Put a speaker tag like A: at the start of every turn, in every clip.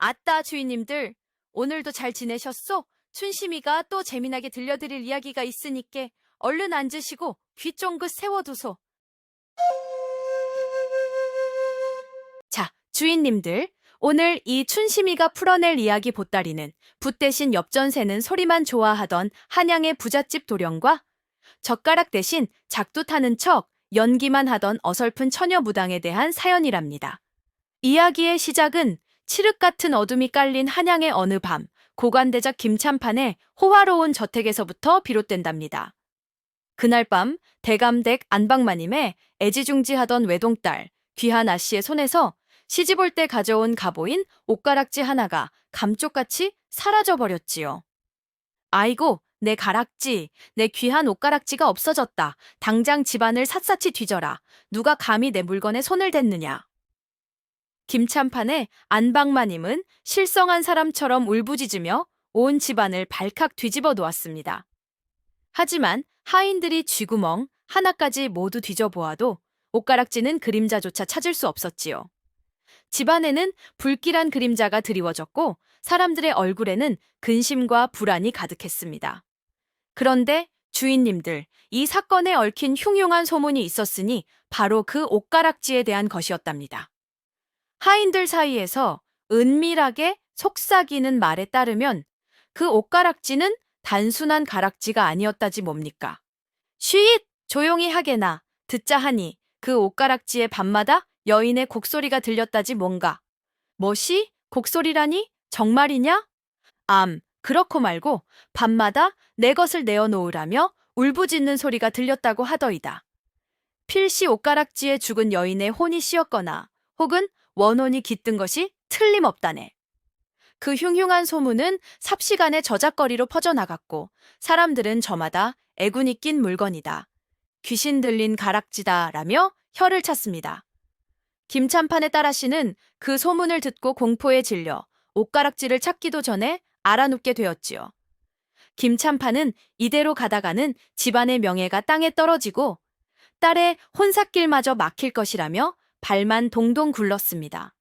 A: 아따, 주인님들. 오늘도 잘 지내셨소? 춘심이가 또 재미나게 들려드릴 이야기가 있으니께 얼른 앉으시고 귀 쫑긋 세워두소. 자, 주인님들. 오늘 이 춘심이가 풀어낼 이야기 보따리는 붓 대신 엽전 새는 소리만 좋아하던 한양의 부잣집 도령과 젓가락 대신 작두 타는 척 연기만 하던 어설픈 처녀 무당에 대한 사연이랍니다. 이야기의 시작은 칠흑 같은 어둠이 깔린 한양의 어느 밤, 고관대작 김참판의 호화로운 저택에서부터 비롯된답니다. 그날 밤 대감댁 안방마님의 애지중지하던 외동딸 귀한 아씨의 손에서 시집올 때 가져온 가보인 옷가락지 하나가 감쪽같이 사라져버렸지요. 아이고, 내 가락지, 내 귀한 옷가락지가 없어졌다. 당장 집안을 샅샅이 뒤져라. 누가 감히 내 물건에 손을 댔느냐. 김참판의 안방마님은 실성한 사람처럼 울부짖으며 온 집안을 발칵 뒤집어 놓았습니다. 하지만 하인들이 쥐구멍 하나까지 모두 뒤져보아도 옷가락지는 그림자조차 찾을 수 없었지요. 집안에는 불길한 그림자가 드리워졌고 사람들의 얼굴에는 근심과 불안이 가득했습니다. 그런데 주인님들, 이 사건에 얽힌 흉흉한 소문이 있었으니 바로 그 옷가락지에 대한 것이었답니다. 하인들 사이에서 은밀하게 속삭이는 말에 따르면 그 옷가락지는 단순한 가락지가 아니었다지 뭡니까? 쉿! 조용히 하게나. 듣자 하니 그 옷가락지에 밤마다 여인의 곡소리가 들렸다지 뭔가. 뭐시? 곡소리라니? 정말이냐? 그렇고 말고 밤마다 내 것을 내어놓으라며 울부짖는 소리가 들렸다고 하더이다. 필시 옷가락지에 죽은 여인의 혼이 씌었거나 혹은 원혼이 깃든 것이 틀림없다네. 그 흉흉한 소문은 삽시간에 저작거리로 퍼져나갔고 사람들은 저마다 애군이 낀 물건이다. 귀신 들린 가락지다 라며 혀를 찼습니다. 김참판의 딸아씨는 그 소문을 듣고 공포에 질려 옷가락지를 찾기도 전에 알아눕게 되었지요. 김참판은 이대로 가다가는 집안의 명예가 땅에 떨어지고 딸의 혼삿길마저 막힐 것이라며 발만 동동 굴렀습니다.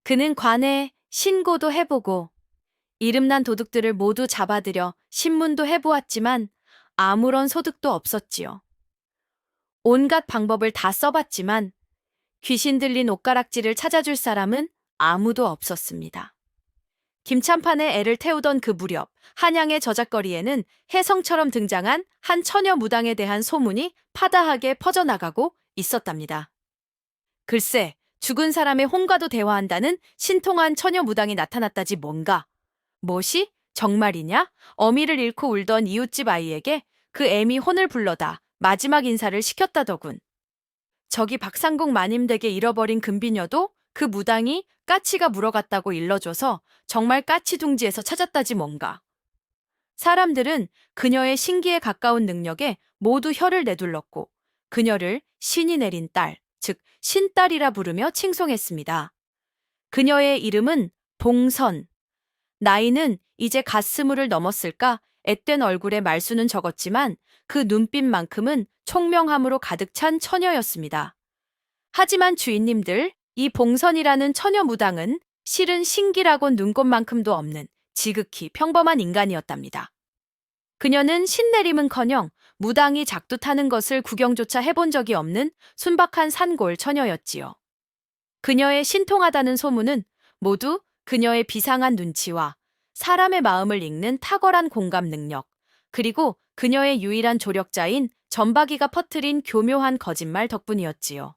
A: 그는 관에 신고도 해보고 이름난 도둑들을 모두 잡아들여 신문도 해보았지만 아무런 소득도 없었지요. 온갖 방법을 다 써봤지만 귀신 들린 옷가락지를 찾아줄 사람은 아무도 없었습니다. 김참판의 애를 태우던 그 무렵 한양의 저작거리에는 혜성처럼 등장한 한 처녀 무당에 대한 소문이 파다하게 퍼져나가고 있었답니다. 글쎄, 죽은 사람의 혼과도 대화한다는 신통한 처녀 무당이 나타났다지 뭔가. 뭐시? 정말이냐? 어미를 잃고 울던 이웃집 아이에게 그 애미 혼을 불러다 마지막 인사를 시켰다더군. 저기 박상국 마님댁에 잃어버린 금비녀도 그 무당이 까치가 물어갔다고 일러줘서 정말 까치둥지에서 찾았다지 뭔가. 사람들은 그녀의 신기에 가까운 능력에 모두 혀를 내둘렀고 그녀를 신이 내린 딸, 즉 신딸이라 부르며 칭송했습니다. 그녀의 이름은 봉선. 나이는 이제 갓스물을 넘었을까 앳된 얼굴에 말수는 적었지만 그 눈빛만큼은 총명함으로 가득 찬 처녀였습니다. 하지만 주인님들, 이 봉선이라는 처녀 무당은 실은 신기라곤 눈꽃만큼도 없는 지극히 평범한 인간이었답니다. 그녀는 신내림은커녕 무당이 작두 타는 것을 구경조차 해본 적이 없는 순박한 산골 처녀였지요. 그녀의 신통하다는 소문은 모두 그녀의 비상한 눈치와 사람의 마음을 읽는 탁월한 공감 능력, 그리고 그녀의 유일한 조력자인 전박이가 퍼뜨린 교묘한 거짓말 덕분이었지요.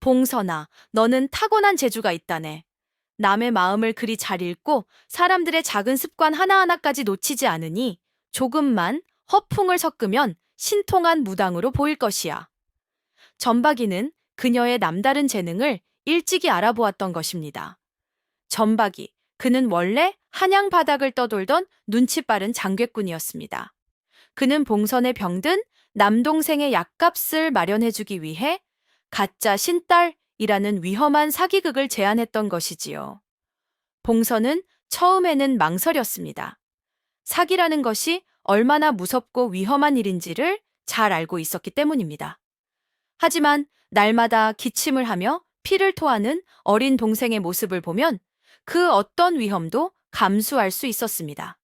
A: 봉선아, 너는 타고난 재주가 있다네. 남의 마음을 그리 잘 읽고 사람들의 작은 습관 하나하나까지 놓치지 않으니 조금만 허풍을 섞으면 신통한 무당으로 보일 것이야. 전박이는 그녀의 남다른 재능을 일찍이 알아보았던 것입니다. 전박이, 그는 원래 한양 바닥을 떠돌던 눈치 빠른 장괴꾼이었습니다. 그는 봉선의 병든 남동생의 약값을 마련해주기 위해 가짜 신딸이라는 위험한 사기극을 제안했던 것이지요. 봉선은 처음에는 망설였습니다. 사기라는 것이 얼마나 무섭고 위험한 일인지를 잘 알고 있었기 때문입니다. 하지만 날마다 기침을 하며 피를 토하는 어린 동생의 모습을 보면 그 어떤 위험도 감수할 수 있었습니다.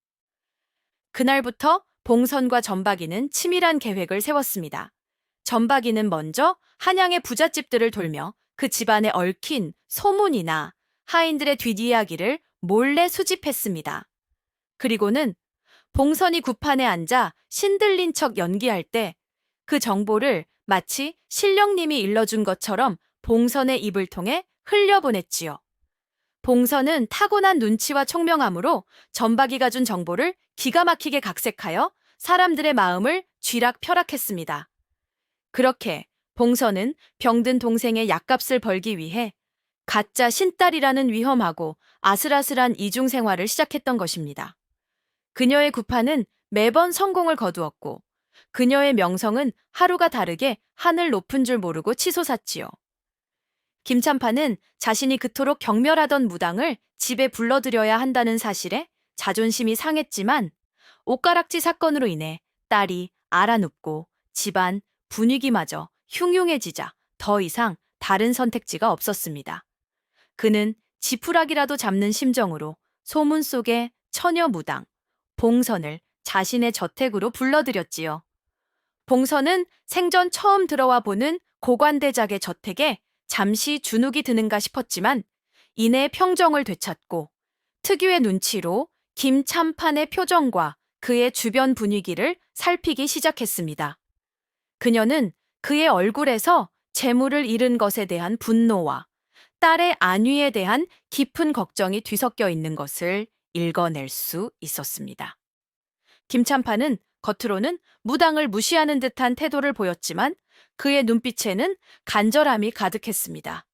A: 그날부터 봉선과 전박이는 치밀한 계획을 세웠습니다. 전박이는 먼저 한양의 부잣집들을 돌며 그 집안에 얽힌 소문이나 하인들의 뒷이야기를 몰래 수집했습니다. 그리고는 봉선이 구판에 앉아 신들린 척 연기할 때 그 정보를 마치 신령님이 일러준 것처럼 봉선의 입을 통해 흘려보냈지요. 봉선은 타고난 눈치와 총명함으로 전박이가 준 정보를 기가 막히게 각색하여 사람들의 마음을 쥐락펴락했습니다. 그렇게 봉선은 병든 동생의 약값을 벌기 위해 가짜 신딸이라는 위험하고 아슬아슬한 이중 생활을 시작했던 것입니다. 그녀의 구판은 매번 성공을 거두었고 그녀의 명성은 하루가 다르게 하늘 높은 줄 모르고 치솟았지요. 김참판은 자신이 그토록 경멸하던 무당을 집에 불러들여야 한다는 사실에 자존심이 상했지만 옷가락지 사건으로 인해 딸이 알아눕고 집안 분위기마저 흉흉해지자 더 이상 다른 선택지가 없었습니다. 그는 지푸라기라도 잡는 심정으로 소문 속의 처녀 무당 봉선을 자신의 저택으로 불러들였지요. 봉선은 생전 처음 들어와 보는 고관대작의 저택에 잠시 주눅이 드는가 싶었지만 이내 평정을 되찾고 특유의 눈치로 김참판의 표정과 그의 주변 분위기를 살피기 시작했습니다. 그녀는 그의 얼굴에서 재물을 잃은 것에 대한 분노와 딸의 안위에 대한 깊은 걱정이 뒤섞여 있는 것을 읽어낼 수 있었습니다. 김참판은 겉으로는 무당을 무시하는 듯한 태도를 보였지만 그의 눈빛에는 간절함이 가득했습니다.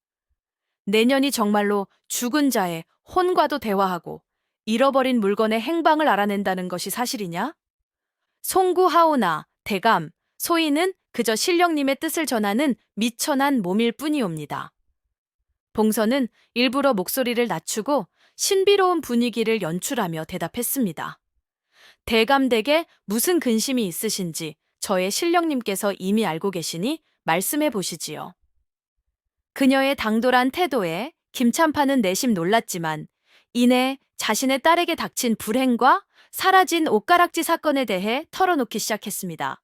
A: 내년이 정말로 죽은 자의 혼과도 대화하고 잃어버린 물건의 행방을 알아낸다는 것이 사실이냐? 송구하오나 대감, 소인은 그저 신령님의 뜻을 전하는 미천한 몸일 뿐이옵니다. 봉선은 일부러 목소리를 낮추고 신비로운 분위기를 연출하며 대답했습니다. 대감댁에 무슨 근심이 있으신지 저의 신령님께서 이미 알고 계시니 말씀해 보시지요. 그녀의 당돌한 태도에 김참판은 내심 놀랐지만 이내 자신의 딸에게 닥친 불행과 사라진 옷가락지 사건에 대해 털어놓기 시작했습니다.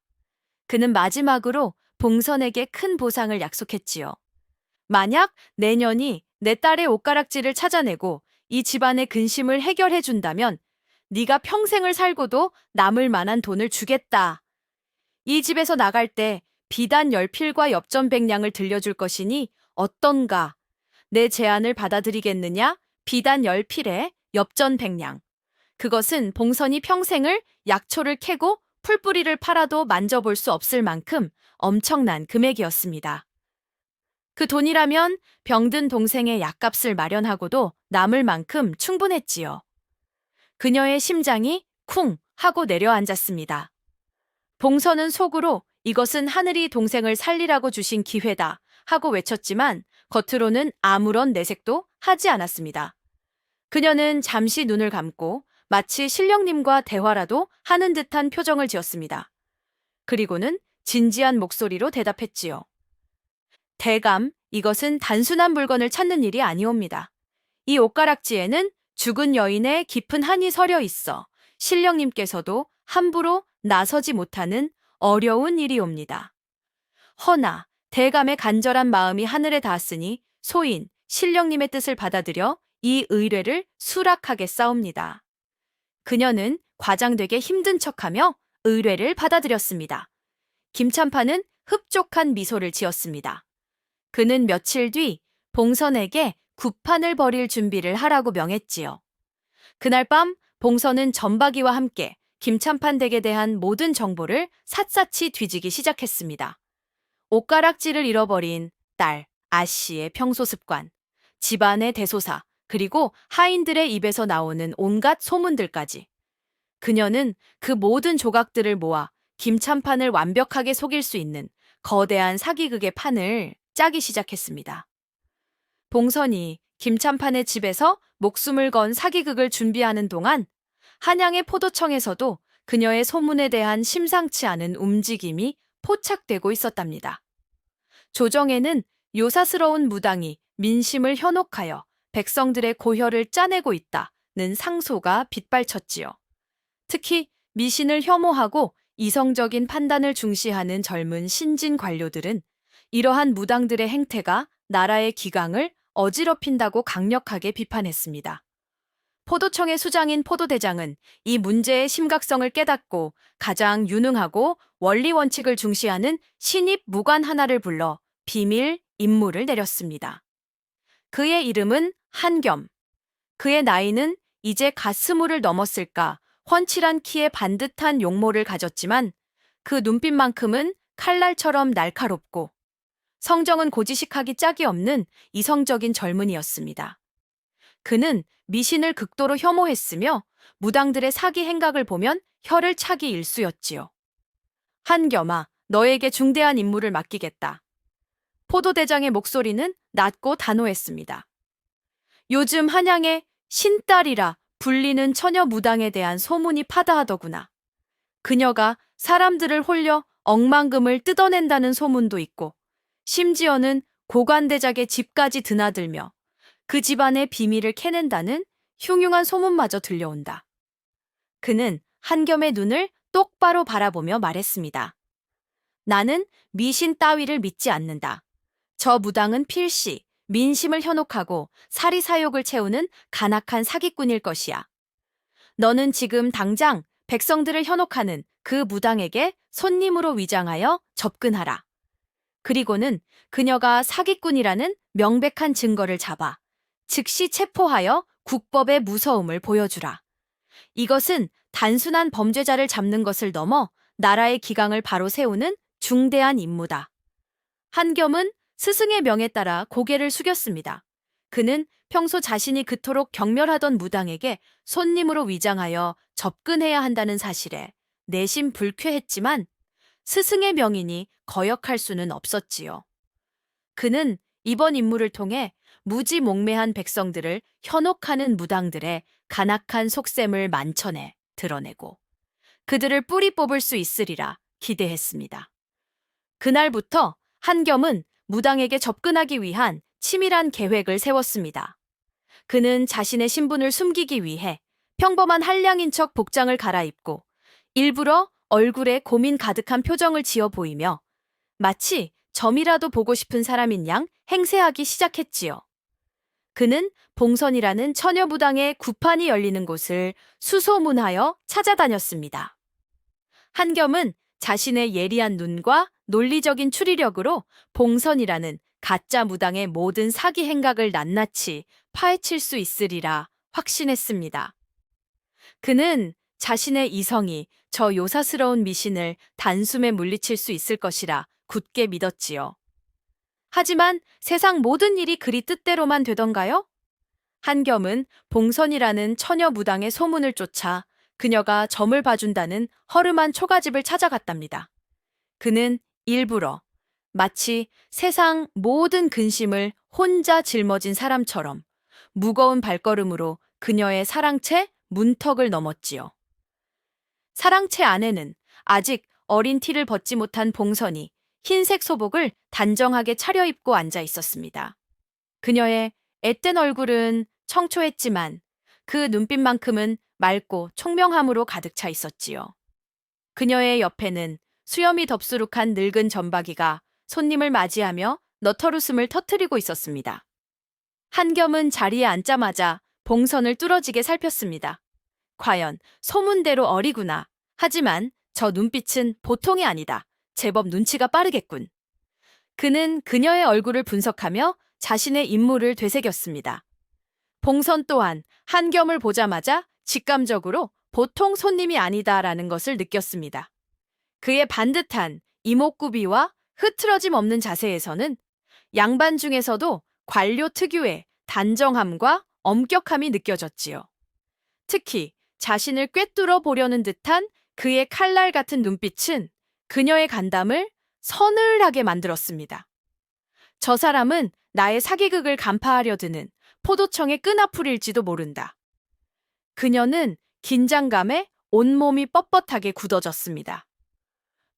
A: 그는 마지막으로 봉선에게 큰 보상을 약속했지요. 만약 내년이 내 딸의 옷가락지를 찾아내고 이 집안의 근심을 해결해 준다면 네가 평생을 살고도 남을 만한 돈을 주겠다. 이 집에서 나갈 때 비단 10필과 엽전 100냥을 들려줄 것이니 어떤가? 내 제안을 받아들이겠느냐? 비단 10필에 엽전 100냥. 그것은 봉선이 평생을 약초를 캐고 풀뿌리를 팔아도 만져볼 수 없을 만큼 엄청난 금액이었습니다. 그 돈이라면 병든 동생의 약값을 마련하고도 남을 만큼 충분했지요. 그녀의 심장이 쿵 하고 내려앉았습니다. 봉선은 속으로 이것은 하늘이 동생을 살리라고 주신 기회다 하고 외쳤지만 겉으로는 아무런 내색도 하지 않았습니다. 그녀는 잠시 눈을 감고 마치 신령님과 대화라도 하는 듯한 표정을 지었습니다. 그리고는 진지한 목소리로 대답했지요. 대감, 이것은 단순한 물건을 찾는 일이 아니옵니다. 이 옷가락지에는 죽은 여인의 깊은 한이 서려 있어 신령님께서도 함부로 나서지 못하는 어려운 일이옵니다. 허나 대감의 간절한 마음이 하늘에 닿았으니 소인 신령님의 뜻을 받아들여 이 의뢰를 수락하겠사옵니다. 그녀는 과장되게 힘든 척하며 의뢰를 받아들였습니다. 김참판은 흡족한 미소를 지었습니다. 그는 며칠 뒤 봉선에게 구판을 벌일 준비를 하라고 명했지요. 그날 밤 봉선은 전박이와 함께 김참판 댁에 대한 모든 정보를 샅샅이 뒤지기 시작했습니다. 옷가락지를 잃어버린 딸 아씨의 평소 습관, 집안의 대소사, 그리고 하인들의 입에서 나오는 온갖 소문들까지. 그녀는 그 모든 조각들을 모아 김참판을 완벽하게 속일 수 있는 거대한 사기극의 판을 짜기 시작했습니다. 봉선이 김참판의 집에서 목숨을 건 사기극을 준비하는 동안 한양의 포도청에서도 그녀의 소문에 대한 심상치 않은 움직임이 포착되고 있었답니다. 조정에는 요사스러운 무당이 민심을 현혹하여 백성들의 고혈을 짜내고 있다는 상소가 빗발쳤지요. 특히 미신을 혐오하고 이성적인 판단을 중시하는 젊은 신진 관료들은 이러한 무당들의 행태가 나라의 기강을 어지럽힌다고 강력하게 비판했습니다. 포도청의 수장인 포도대장은 이 문제의 심각성을 깨닫고 가장 유능하고 원리 원칙을 중시하는 신입 무관 하나를 불러 비밀 임무를 내렸습니다. 그의 이름은 한겸. 그의 나이는 이제 갓스물을 넘었을까 훤칠한 키에 반듯한 용모를 가졌지만 그 눈빛만큼은 칼날처럼 날카롭고 성정은 고지식하기 짝이 없는 이성적인 젊은이였습니다. 그는 미신을 극도로 혐오했으며 무당들의 사기 행각을 보면 혀를 차기 일쑤였지요. 한겸아, 너에게 중대한 임무를 맡기겠다. 포도대장의 목소리는 낮고 단호했습니다. 요즘 한양에 신딸이라 불리는 처녀 무당에 대한 소문이 파다하더구나. 그녀가 사람들을 홀려 억만금을 뜯어낸다는 소문도 있고 심지어는 고관대작의 집까지 드나들며 그 집안의 비밀을 캐낸다는 흉흉한 소문마저 들려온다. 그는 한겸의 눈을 똑바로 바라보며 말했습니다. 나는 미신 따위를 믿지 않는다. 저 무당은 필시 민심을 현혹하고 사리사욕을 채우는 간악한 사기꾼일 것이야. 너는 지금 당장 백성들을 현혹하는 그 무당에게 손님으로 위장하여 접근하라. 그리고는 그녀가 사기꾼이라는 명백한 증거를 잡아 즉시 체포하여 국법의 무서움을 보여주라. 이것은 단순한 범죄자를 잡는 것을 넘어 나라의 기강을 바로 세우는 중대한 임무다. 한겸은 스승의 명에 따라 고개를 숙였습니다. 그는 평소 자신이 그토록 경멸하던 무당에게 손님으로 위장하여 접근해야 한다는 사실에 내심 불쾌했지만 스승의 명이니 거역할 수는 없었지요. 그는 이번 임무를 통해 무지몽매한 백성들을 현혹하는 무당들의 간악한 속셈을 만천에 드러내고 그들을 뿌리 뽑을 수 있으리라 기대했습니다. 그날부터 한겸은 무당에게 접근하기 위한 치밀한 계획을 세웠습니다. 그는 자신의 신분을 숨기기 위해 평범한 한량인 척 복장을 갈아입고 일부러 얼굴에 고민 가득한 표정을 지어 보이며 마치 점이라도 보고 싶은 사람인 양 행세하기 시작했지요. 그는 봉선이라는 처녀무당의 구판이 열리는 곳을 수소문하여 찾아다녔습니다. 한겸은 자신의 예리한 눈과 논리적인 추리력으로 봉선이라는 가짜 무당의 모든 사기 행각을 낱낱이 파헤칠 수 있으리라 확신했습니다. 그는 자신의 이성이 저 요사스러운 미신을 단숨에 물리칠 수 있을 것이라 굳게 믿었지요. 하지만 세상 모든 일이 그리 뜻대로만 되던가요? 한겸은 봉선이라는 처녀 무당의 소문을 쫓아 그녀가 점을 봐준다는 허름한 초가집을 찾아갔답니다. 그는 일부러 마치 세상 모든 근심을 혼자 짊어진 사람처럼 무거운 발걸음으로 그녀의 사랑채 문턱을 넘었지요. 사랑채 안에는 아직 어린 티를 벗지 못한 봉선이 흰색 소복을 단정하게 차려입고 앉아 있었습니다. 그녀의 앳된 얼굴은 청초했지만 그 눈빛만큼은 맑고 총명함으로 가득 차 있었지요. 그녀의 옆에는 수염이 덥수룩한 늙은 점박이가 손님을 맞이하며 너털웃음을 터뜨리고 있었습니다. 한겸은 자리에 앉자마자 봉선을 뚫어지게 살폈습니다. 과연 소문대로 어리구나. 하지만 저 눈빛은 보통이 아니다. 제법 눈치가 빠르겠군. 그는 그녀의 얼굴을 분석하며 자신의 임무를 되새겼습니다. 봉선 또한 한겸을 보자마자 직감적으로 보통 손님이 아니다라는 것을 느꼈습니다. 그의 반듯한 이목구비와 흐트러짐 없는 자세에서는 양반 중에서도 관료 특유의 단정함과 엄격함이 느껴졌지요. 특히 자신을 꿰뚫어 보려는 듯한 그의 칼날 같은 눈빛은 그녀의 간담을 서늘하게 만들었습니다. 저 사람은 나의 사기극을 간파하려 드는 포도청의 끈앞풀일지도 모른다. 그녀는 긴장감에 온몸이 뻣뻣하게 굳어졌습니다.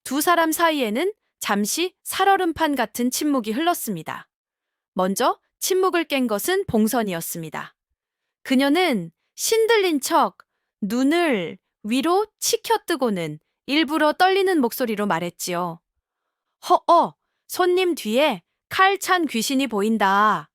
A: 두 사람 사이에는 잠시 살얼음판 같은 침묵이 흘렀습니다. 먼저 침묵을 깬 것은 봉선이었습니다. 그녀는 신들린 척 눈을 위로 치켜뜨고는 일부러 떨리는 목소리로 말했지요. 허어, 손님 뒤에 칼 찬 귀신이 보인다.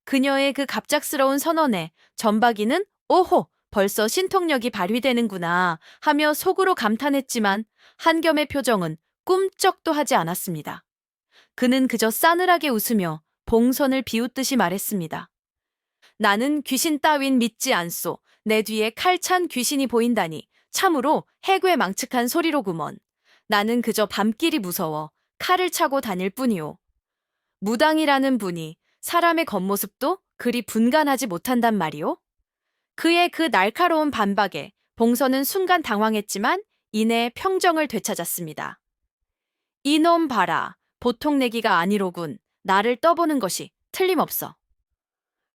A: 그녀의 그 갑작스러운 선언에 전박이는 오호, 벌써 신통력이 발휘되는구나 하며 속으로 감탄했지만 한겸의 표정은 꿈쩍도 하지 않았습니다. 그는 그저 싸늘하게 웃으며 봉선을 비웃듯이 말했습니다. 나는 귀신 따윈 믿지 않소. 내 뒤에 칼 찬 귀신이 보인다니 참으로 해괴망측한 소리로구먼. 나는 그저 밤길이 무서워 칼을 차고 다닐 뿐이오. 무당이라는 분이 사람의 겉모습도 그리 분간하지 못한단 말이오? 그의 그 날카로운 반박에 봉선은 순간 당황했지만 이내 평정을 되찾았습니다. 이놈 봐라. 보통 내기가 아니로군. 나를 떠보는 것이 틀림없어.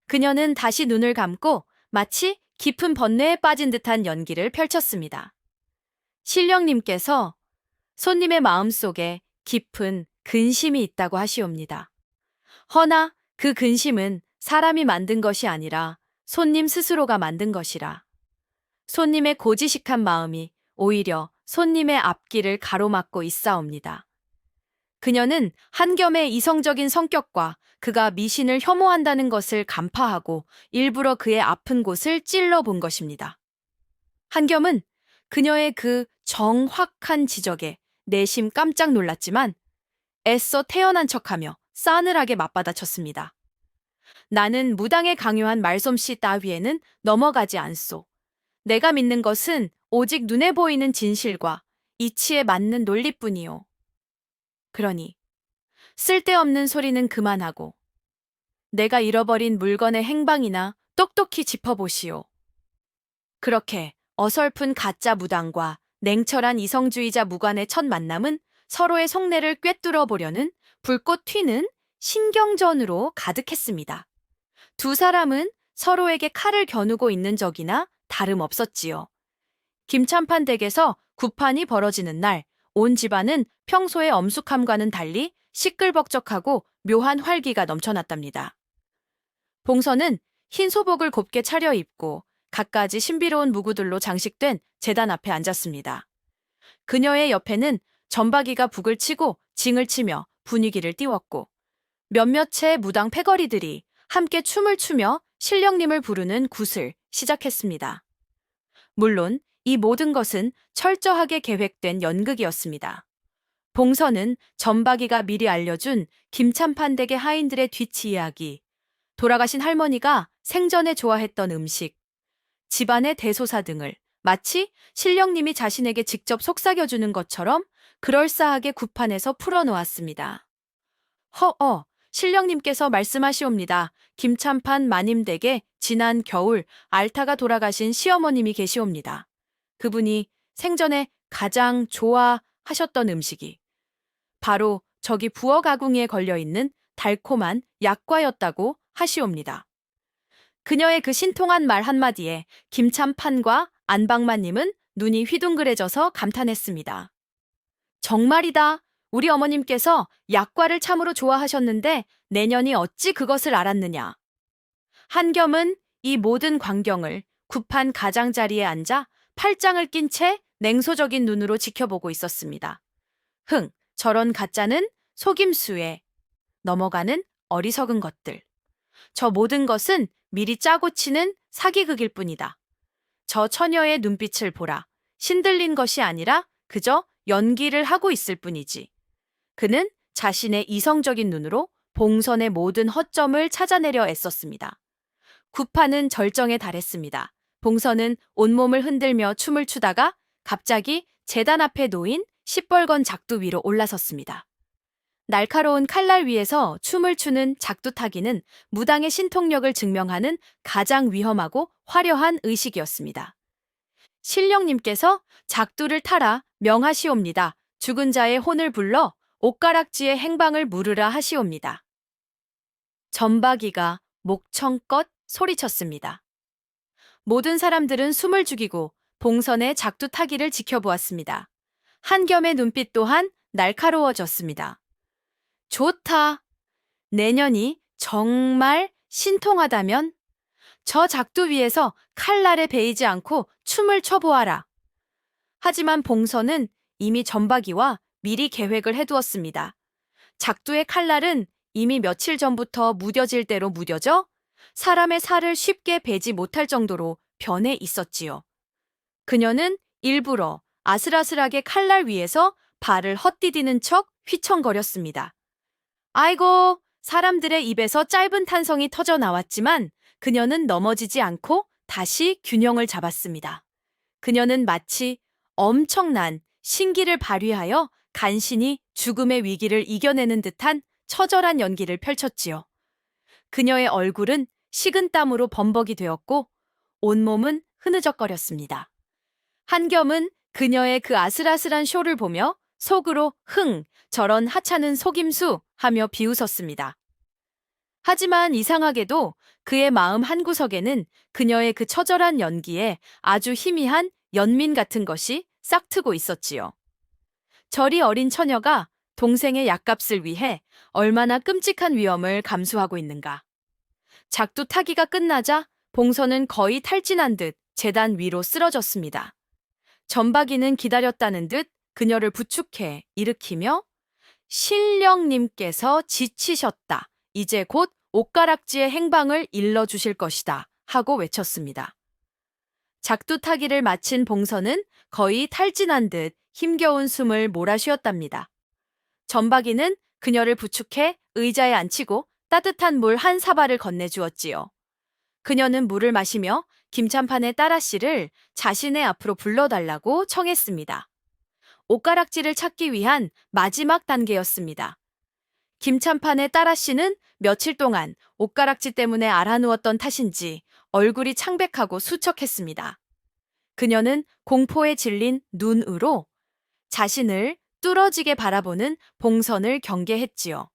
A: 그녀는 다시 눈을 감고 마치 깊은 번뇌에 빠진 듯한 연기를 펼쳤습니다. 신령님께서 손님의 마음속에 깊은 근심이 있다고 하시옵니다. 허나 그 근심은 사람이 만든 것이 아니라 손님 스스로가 만든 것이라. 손님의 고지식한 마음이 오히려 손님의 앞길을 가로막고 있사옵니다. 그녀는 한겸의 이성적인 성격과 그가 미신을 혐오한다는 것을 간파하고 일부러 그의 아픈 곳을 찔러본 것입니다. 한겸은 그녀의 그 정확한 지적에 내심 깜짝 놀랐지만 애써 태연한 척하며 싸늘하게 맞받아쳤습니다. 나는 무당의 강요한 말솜씨 따위에는 넘어가지 않소. 내가 믿는 것은 오직 눈에 보이는 진실과 이치에 맞는 논리뿐이요. 그러니 쓸데없는 소리는 그만하고 내가 잃어버린 물건의 행방이나 똑똑히 짚어보시오. 그렇게 어설픈 가짜 무당과 냉철한 이성주의자 무관의 첫 만남은 서로의 속내를 꿰뚫어 보려는 불꽃 튀는 신경전으로 가득했습니다. 두 사람은 서로에게 칼을 겨누고 있는 적이나 다름없었지요. 김찬판 댁에서 구판이 벌어지는 날, 온 집안은 평소의 엄숙함과는 달리 시끌벅적하고 묘한 활기가 넘쳐났답니다. 봉선은 흰 소복을 곱게 차려입고 갖가지 신비로운 무구들로 장식된 제단 앞에 앉았습니다. 그녀의 옆에는 전박이가 북을 치고 징을 치며 분위기를 띄웠고 몇몇의 무당 패거리들이 함께 춤을 추며 신령님을 부르는 굿을 시작했습니다. 물론 이 모든 것은 철저하게 계획된 연극이었습니다. 봉선은 전박이가 미리 알려준 김찬판 댁의 하인들의 뒤치 이야기, 돌아가신 할머니가 생전에 좋아했던 음식, 집안의 대소사 등을 마치 신령님이 자신에게 직접 속삭여주는 것처럼 그럴싸하게 구판에서 풀어놓았습니다. 허어, 신령님께서 말씀하시옵니다. 김찬판 마님댁에 지난 겨울 알타가 돌아가신 시어머님이 계시옵니다. 그분이 생전에 가장 좋아하셨던 음식이 바로 저기 부엌 아궁이에 걸려있는 달콤한 약과였다고 하시옵니다. 그녀의 그 신통한 말 한마디에 김찬판과 안방마님은 눈이 휘둥그레져서 감탄했습니다. 정말이다. 우리 어머님께서 약과를 참으로 좋아하셨는데 내년이 어찌 그것을 알았느냐. 한겸은 이 모든 광경을 구판 가장자리에 앉아 팔짱을 낀 채 냉소적인 눈으로 지켜보고 있었습니다. 저런 가짜는 속임수에 넘어가는 어리석은 것들. 저 모든 것은 미리 짜고 치는 사기극일 뿐이다. 저 처녀의 눈빛을 보라. 신들린 것이 아니라 그저 연기를 하고 있을 뿐이지. 그는 자신의 이성적인 눈으로 봉선의 모든 허점을 찾아내려 애썼습니다. 구판은 절정에 달했습니다. 봉선은 온몸을 흔들며 춤을 추다가 갑자기 제단 앞에 놓인 시뻘건 작두 위로 올라섰습니다. 날카로운 칼날 위에서 춤을 추는 작두타기는 무당의 신통력을 증명하는 가장 위험하고 화려한 의식이었습니다. 신령님께서 작두를 타라 명하시옵니다. 죽은 자의 혼을 불러 옷가락지의 행방을 물으라 하시옵니다. 전박이가 목청껏 소리쳤습니다. 모든 사람들은 숨을 죽이고 봉선의 작두타기를 지켜보았습니다. 한겸의 눈빛 또한 날카로워졌습니다. 좋다. 내년이 정말 신통하다면 저 작두 위에서 칼날에 베이지 않고 춤을 춰보아라. 하지만 봉선은 이미 전박이와 미리 계획을 해두었습니다. 작두의 칼날은 이미 며칠 전부터 무뎌질 대로 무뎌져 사람의 살을 쉽게 베지 못할 정도로 변해 있었지요. 그녀는 일부러 아슬아슬하게 칼날 위에서 발을 헛디디는 척 휘청거렸습니다. 아이고, 사람들의 입에서 짧은 탄성이 터져 나왔지만 그녀는 넘어지지 않고 다시 균형을 잡았습니다. 그녀는 마치 엄청난 신기를 발휘하여 간신히 죽음의 위기를 이겨내는 듯한 처절한 연기를 펼쳤지요. 그녀의 얼굴은 식은땀으로 범벅이 되었고 온몸은 흐느적거렸습니다. 한겸은 그녀의 그 아슬아슬한 쇼를 보며 속으로 저런 하찮은 속임수 하며 비웃었습니다. 하지만 이상하게도 그의 마음 한구석에는 그녀의 그 처절한 연기에 아주 희미한 연민 같은 것이 싹트고 있었지요. 저리 어린 처녀가 동생의 약값을 위해 얼마나 끔찍한 위험을 감수하고 있는가. 작두 타기가 끝나자 봉선은 거의 탈진한 듯 제단 위로 쓰러졌습니다. 전박이는 기다렸다는 듯 그녀를 부축해 일으키며 신령님께서 지치셨다. 이제 곧 옷가락지의 행방을 일러주실 것이다. 하고 외쳤습니다. 작두 타기를 마친 봉선은 거의 탈진한 듯 힘겨운 숨을 몰아쉬었답니다. 전박이는 그녀를 부축해 의자에 앉히고 따뜻한 물 한 사발을 건네주었지요. 그녀는 물을 마시며 김찬판의 딸아씨를 자신의 앞으로 불러달라고 청했습니다. 옷가락지를 찾기 위한 마지막 단계였습니다. 김찬판의 딸아씨는 며칠 동안 옷가락지 때문에 알아누웠던 탓인지 얼굴이 창백하고 수척했습니다. 그녀는 공포에 질린 눈으로 자신을 뚫어지게 바라보는 봉선을 경계했지요.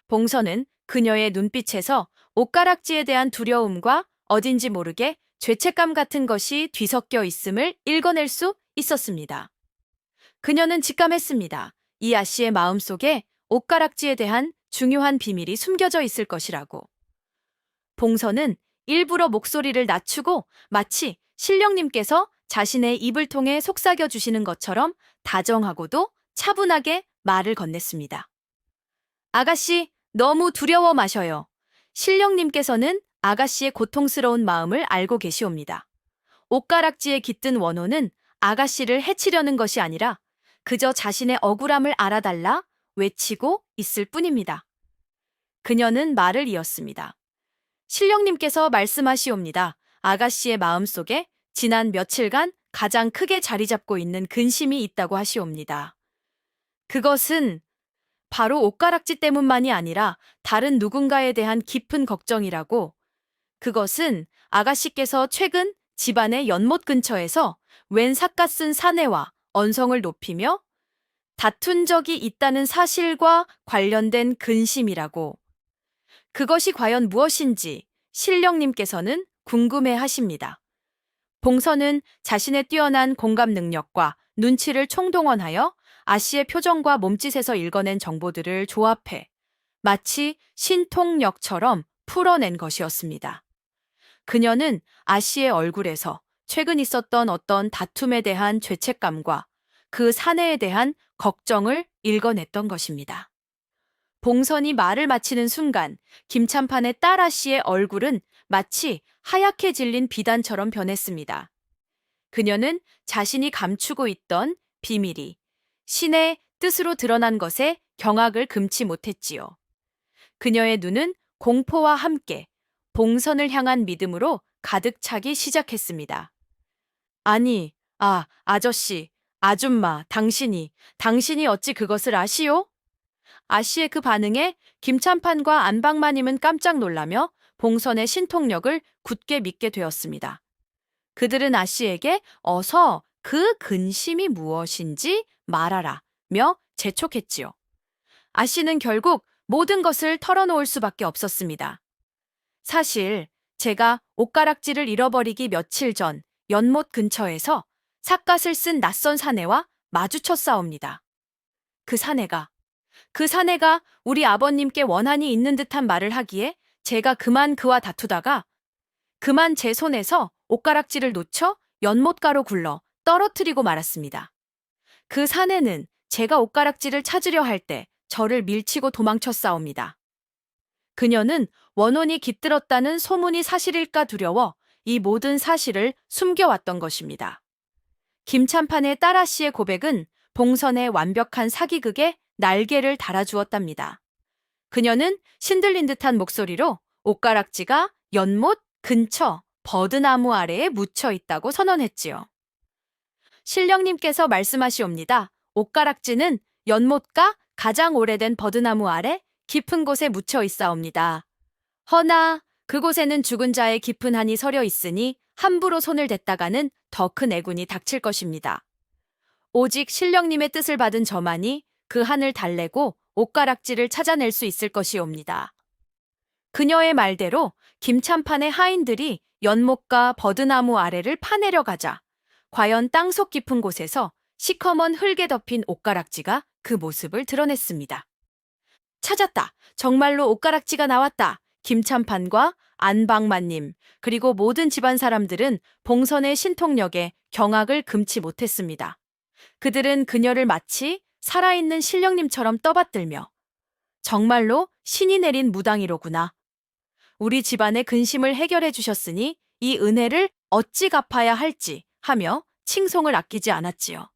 A: 봉선은 그녀의 눈빛에서 옷가락지에 대한 두려움과 어딘지 모르게 죄책감 같은 것이 뒤섞여 있음을 읽어낼 수 있었습니다. 그녀는 직감했습니다. 이 아씨의 마음속에 옷가락지에 대한 중요한 비밀이 숨겨져 있을 것이라고. 봉선은 일부러 목소리를 낮추고 마치 신령님께서 자신의 입을 통해 속삭여 주시는 것처럼 다정하고도 차분하게 말을 건넸습니다. 아가씨, 너무 두려워 마셔요. 신령님께서는 아가씨의 고통스러운 마음을 알고 계시옵니다. 옷가락지에 깃든 원호는 아가씨를 해치려는 것이 아니라 그저 자신의 억울함을 알아달라 외치고 있을 뿐입니다. 그녀는 말을 이었습니다. 신령님께서 말씀하시옵니다. 아가씨의 마음속에 지난 며칠간 가장 크게 자리 잡고 있는 근심이 있다고 하시옵니다. 그것은 바로 옷가락지 때문만이 아니라 다른 누군가에 대한 깊은 걱정이라고. 그것은 아가씨께서 최근 집안의 연못 근처에서 웬 삿갓 쓴 사내와 언성을 높이며 다툰 적이 있다는 사실과 관련된 근심이라고. 그것이 과연 무엇인지 신령님께서는 궁금해 하십니다. 봉선은 자신의 뛰어난 공감 능력과 눈치를 총동원하여 아씨의 표정과 몸짓에서 읽어낸 정보들을 조합해 마치 신통력처럼 풀어낸 것이었습니다. 그녀는 아씨의 얼굴에서 최근 있었던 어떤 다툼에 대한 죄책감과 그 사내에 대한 걱정을 읽어냈던 것입니다. 봉선이 말을 마치는 순간 김찬판의 딸 아씨의 얼굴은 마치 하얗게 질린 비단처럼 변했습니다. 그녀는 자신이 감추고 있던 비밀이 신의 뜻으로 드러난 것에 경악을 금치 못했지요. 그녀의 눈은 공포와 함께 봉선을 향한 믿음으로 가득 차기 시작했습니다. 아니, 아저씨, 아줌마, 당신이 어찌 그것을 아시오? 아씨의 그 반응에 김찬판과 안방마님은 깜짝 놀라며 봉선의 신통력을 굳게 믿게 되었습니다. 그들은 아씨에게 어서 그 근심이 무엇인지 말하라며 재촉했지요. 아씨는 결국 모든 것을 털어놓을 수밖에 없었습니다. 사실 제가 옷가락지를 잃어버리기 며칠 전 연못 근처에서 삿갓을 쓴 낯선 사내와 마주쳤사옵니다. 그 사내가 그 사내가 우리 아버님께 원한이 있는 듯한 말을 하기에 제가 그만 그와 다투다가 그만 제 손에서 옷가락지를 놓쳐 연못가로 굴러 떨어뜨리고 말았습니다. 그 사내는 제가 옷가락지를 찾으려 할 때 저를 밀치고 도망쳤사옵니다. 그녀는 원혼이 깃들었다는 소문이 사실일까 두려워 이 모든 사실을 숨겨왔던 것입니다. 김찬판의 딸아 씨의 고백은 봉선의 완벽한 사기극에 날개를 달아주었답니다. 그녀는 신들린 듯한 목소리로 옷가락지가 연못 근처 버드나무 아래에 묻혀 있다고 선언했지요. 신령님께서 말씀하시옵니다. 옷가락지는 연못가 가장 오래된 버드나무 아래 깊은 곳에 묻혀 있사옵니다. 허나 그곳에는 죽은 자의 깊은 한이 서려 있으니 함부로 손을 댔다가는 더 큰 애군이 닥칠 것입니다. 오직 신령님의 뜻을 받은 저만이 그 한을 달래고 옷가락지를 찾아낼 수 있을 것이옵니다. 그녀의 말대로 김찬판의 하인들이 연못과 버드나무 아래를 파내려 가자 과연 땅속 깊은 곳에서 시커먼 흙에 덮인 옷가락지가 그 모습을 드러냈습니다. 찾았다. 정말로 옷가락지가 나왔다. 김찬판과 안방만님 그리고 모든 집안 사람들은 봉선의 신통력에 경악을 금치 못했습니다. 그들은 그녀를 마치 살아있는 신령님처럼 떠받들며 정말로 신이 내린 무당이로구나. 우리 집안의 근심을 해결해 주셨으니 이 은혜를 어찌 갚아야 할지 하며 칭송을 아끼지 않았지요.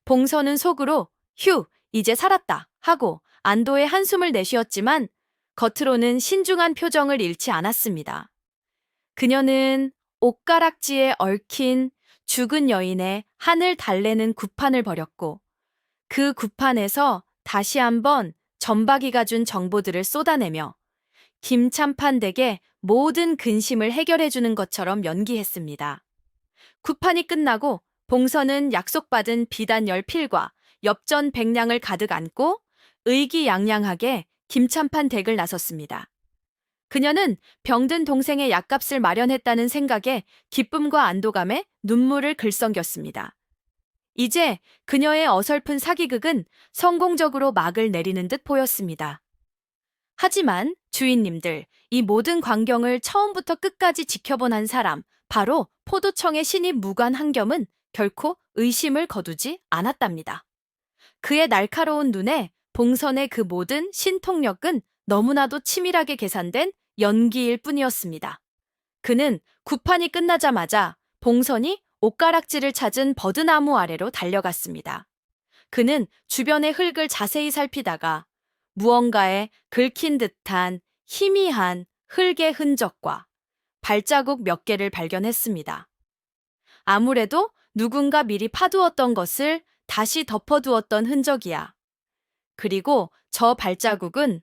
A: 봉선은 속으로 휴, 이제 살았다 하고 안도의 한숨을 내쉬었지만 겉으로는 신중한 표정을 잃지 않았습니다. 그녀는 옷가락지에 얽힌 죽은 여인의 한을 달래는 구판을 벌였고 그 구판에서 다시 한번 전박이가 준 정보들을 쏟아내며 김찬판 댁의 모든 근심을 해결해주는 것처럼 연기했습니다. 구판이 끝나고 봉선은 약속받은 비단 10필과 엽전 100냥을 가득 안고 의기양양하게 김찬판 댁을 나섰습니다. 그녀는 병든 동생의 약값을 마련했다는 생각에 기쁨과 안도감에 눈물을 글썽겼습니다. 이제 그녀의 어설픈 사기극은 성공적으로 막을 내리는 듯 보였습니다. 하지만 주인님들, 이 모든 광경을 처음부터 끝까지 지켜본 한 사람, 바로 포도청의 신입 무관 한겸은 결코 의심을 거두지 않았답니다. 그의 날카로운 눈에 봉선의 그 모든 신통력은 너무나도 치밀하게 계산된 연기일 뿐이었습니다. 그는 구판이 끝나자마자 봉선이 옷가락지를 찾은 버드나무 아래로 달려갔습니다. 그는 주변의 흙을 자세히 살피다가 무언가에 긁힌 듯한 희미한 흙의 흔적과 발자국 몇 개를 발견했습니다. 아무래도 누군가 미리 파두었던 것을 다시 덮어두었던 흔적이야. 그리고 저 발자국은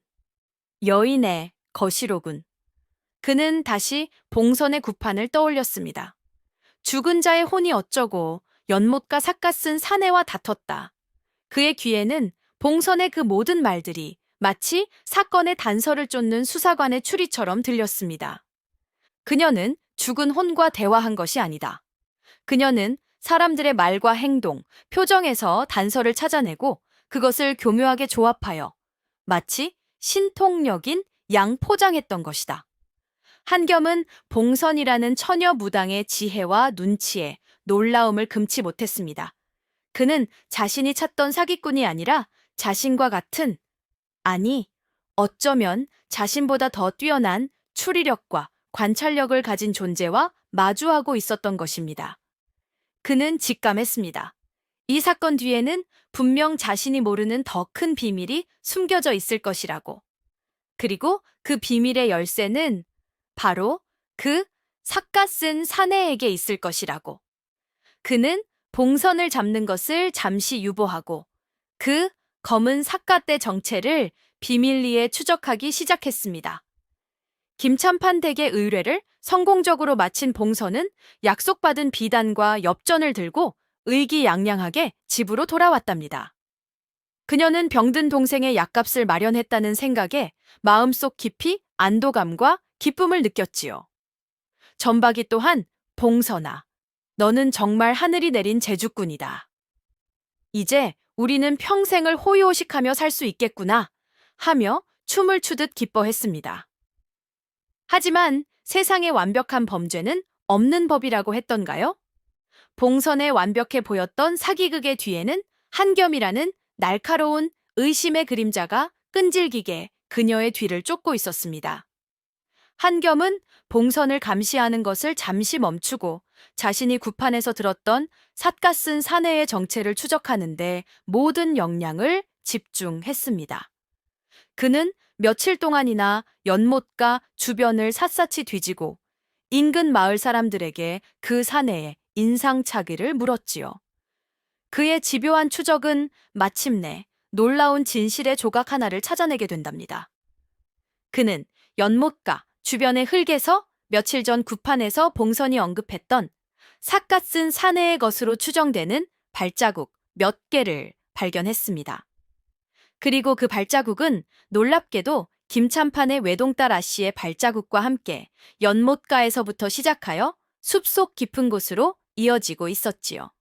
A: 여인의 것이로군. 그는 다시 봉선의 구판을 떠올렸습니다. 죽은 자의 혼이 어쩌고 연못가 삿갓 쓴 사내와 다퉜다. 그의 귀에는 봉선의 그 모든 말들이 마치 사건의 단서를 쫓는 수사관의 추리처럼 들렸습니다. 그녀는 죽은 혼과 대화한 것이 아니다. 그녀는 사람들의 말과 행동, 표정에서 단서를 찾아내고 그것을 교묘하게 조합하여 마치 신통력인 양포장했던 것이다. 한겸은 봉선이라는 처녀 무당의 지혜와 눈치에 놀라움을 금치 못했습니다. 그는 자신이 찾던 사기꾼이 아니라 자신과 같은, 아니, 어쩌면 자신보다 더 뛰어난 추리력과 관찰력을 가진 존재와 마주하고 있었던 것입니다. 그는 직감했습니다. 이 사건 뒤에는 분명 자신이 모르는 더 큰 비밀이 숨겨져 있을 것이라고. 그리고 그 비밀의 열쇠는 바로 그 삿갓 쓴 사내에게 있을 것이라고. 그는 봉선을 잡는 것을 잠시 유보하고 그 검은 삿갓의 정체를 비밀리에 추적하기 시작했습니다. 김찬판 댁의 의뢰를 성공적으로 마친 봉선은 약속받은 비단과 엽전을 들고 의기양양하게 집으로 돌아왔답니다. 그녀는 병든 동생의 약값을 마련했다는 생각에 마음속 깊이 안도감과 기쁨을 느꼈지요. 전박이 또한 봉선아, 너는 정말 하늘이 내린 제주꾼이다. 이제 우리는 평생을 호의호식하며 살 수 있겠구나 하며 춤을 추듯 기뻐했습니다. 하지만 세상에 완벽한 범죄는 없는 법이라고 했던가요? 봉선에 완벽해 보였던 사기극의 뒤에는 한겸이라는 날카로운 의심의 그림자가 끈질기게 그녀의 뒤를 쫓고 있었습니다. 한겸은 봉선을 감시하는 것을 잠시 멈추고 자신이 구판에서 들었던 삿갓쓴 사내의 정체를 추적하는데 모든 역량을 집중했습니다. 그는 며칠 동안이나 연못가 주변을 샅샅이 뒤지고 인근 마을 사람들에게 그 사내의 인상착의를 물었지요. 그의 집요한 추적은 마침내 놀라운 진실의 조각 하나를 찾아내게 된답니다. 그는 연못가 주변의 흙에서 며칠 전 구판에서 봉선이 언급했던 삿갓쓴 사내의 것으로 추정되는 발자국 몇 개를 발견했습니다. 그리고 그 발자국은 놀랍게도 김찬판의 외동딸 아씨의 발자국과 함께 연못가에서부터 시작하여 숲속 깊은 곳으로 이어지고 있었지요.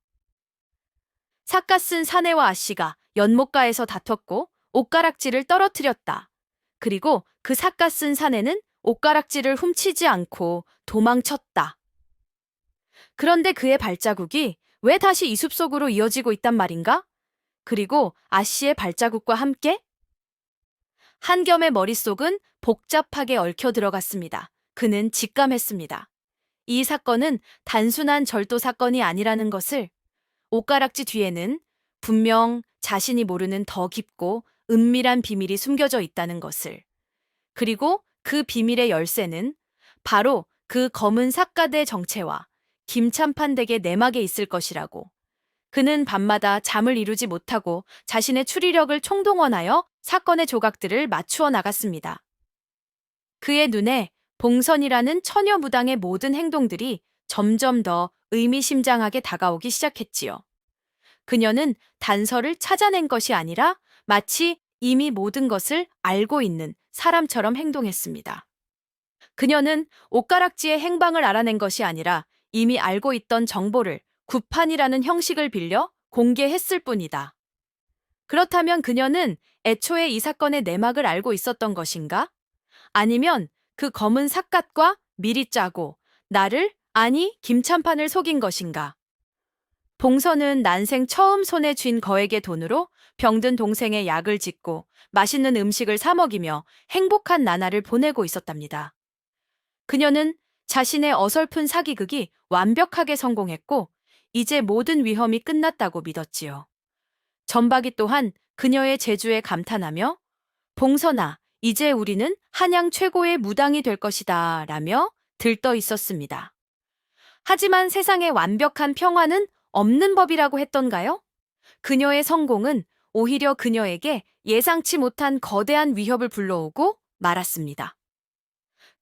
A: 삿갓쓴 사내와 아씨가 연못가에서 다퉜고 옷가락지를 떨어뜨렸다. 그리고 그 삿갓쓴 사내는 옷가락지를 훔치지 않고 도망쳤다. 그런데 그의 발자국이 왜 다시 이 숲속으로 이어지고 있단 말인가? 그리고 아씨의 발자국과 함께? 한겸의 머릿속은 복잡하게 얽혀 들어갔습니다. 그는 직감했습니다. 이 사건은 단순한 절도 사건이 아니라는 것을. 옷가락지 뒤에는 분명 자신이 모르는 더 깊고 은밀한 비밀이 숨겨져 있다는 것을. 그리고 그 비밀의 열쇠는 바로 그 검은 삿갓의 정체와 김찬판 댁의 내막에 있을 것이라고. 그는 밤마다 잠을 이루지 못하고 자신의 추리력을 총동원하여 사건의 조각들을 맞추어 나갔습니다. 그의 눈에 봉선이라는 처녀 무당의 모든 행동들이 점점 더 의미심장하게 다가오기 시작했지요. 그녀는 단서를 찾아낸 것이 아니라 마치 이미 모든 것을 알고 있는 사람처럼 행동했습니다. 그녀는 옷가락지의 행방을 알아낸 것이 아니라 이미 알고 있던 정보를 구판이라는 형식을 빌려 공개했을 뿐이다. 그렇다면 그녀는 애초에 이 사건의 내막을 알고 있었던 것인가? 아니면 그 검은 삿갓과 미리 짜고 나를, 아니 김찬판을 속인 것인가? 봉선은 난생 처음 손에 쥔 거액의 돈으로 병든 동생의 약을 짓고 맛있는 음식을 사 먹이며 행복한 나날을 보내고 있었답니다. 그녀는 자신의 어설픈 사기극이 완벽하게 성공했고 이제 모든 위험이 끝났다고 믿었지요. 전박이 또한 그녀의 재주에 감탄하며 봉선아, 이제 우리는 한양 최고의 무당이 될 것이다 라며 들떠 있었습니다. 하지만 세상에 완벽한 평화는 없는 법이라고 했던가요? 그녀의 성공은 오히려 그녀에게 예상치 못한 거대한 위협을 불러오고 말았습니다.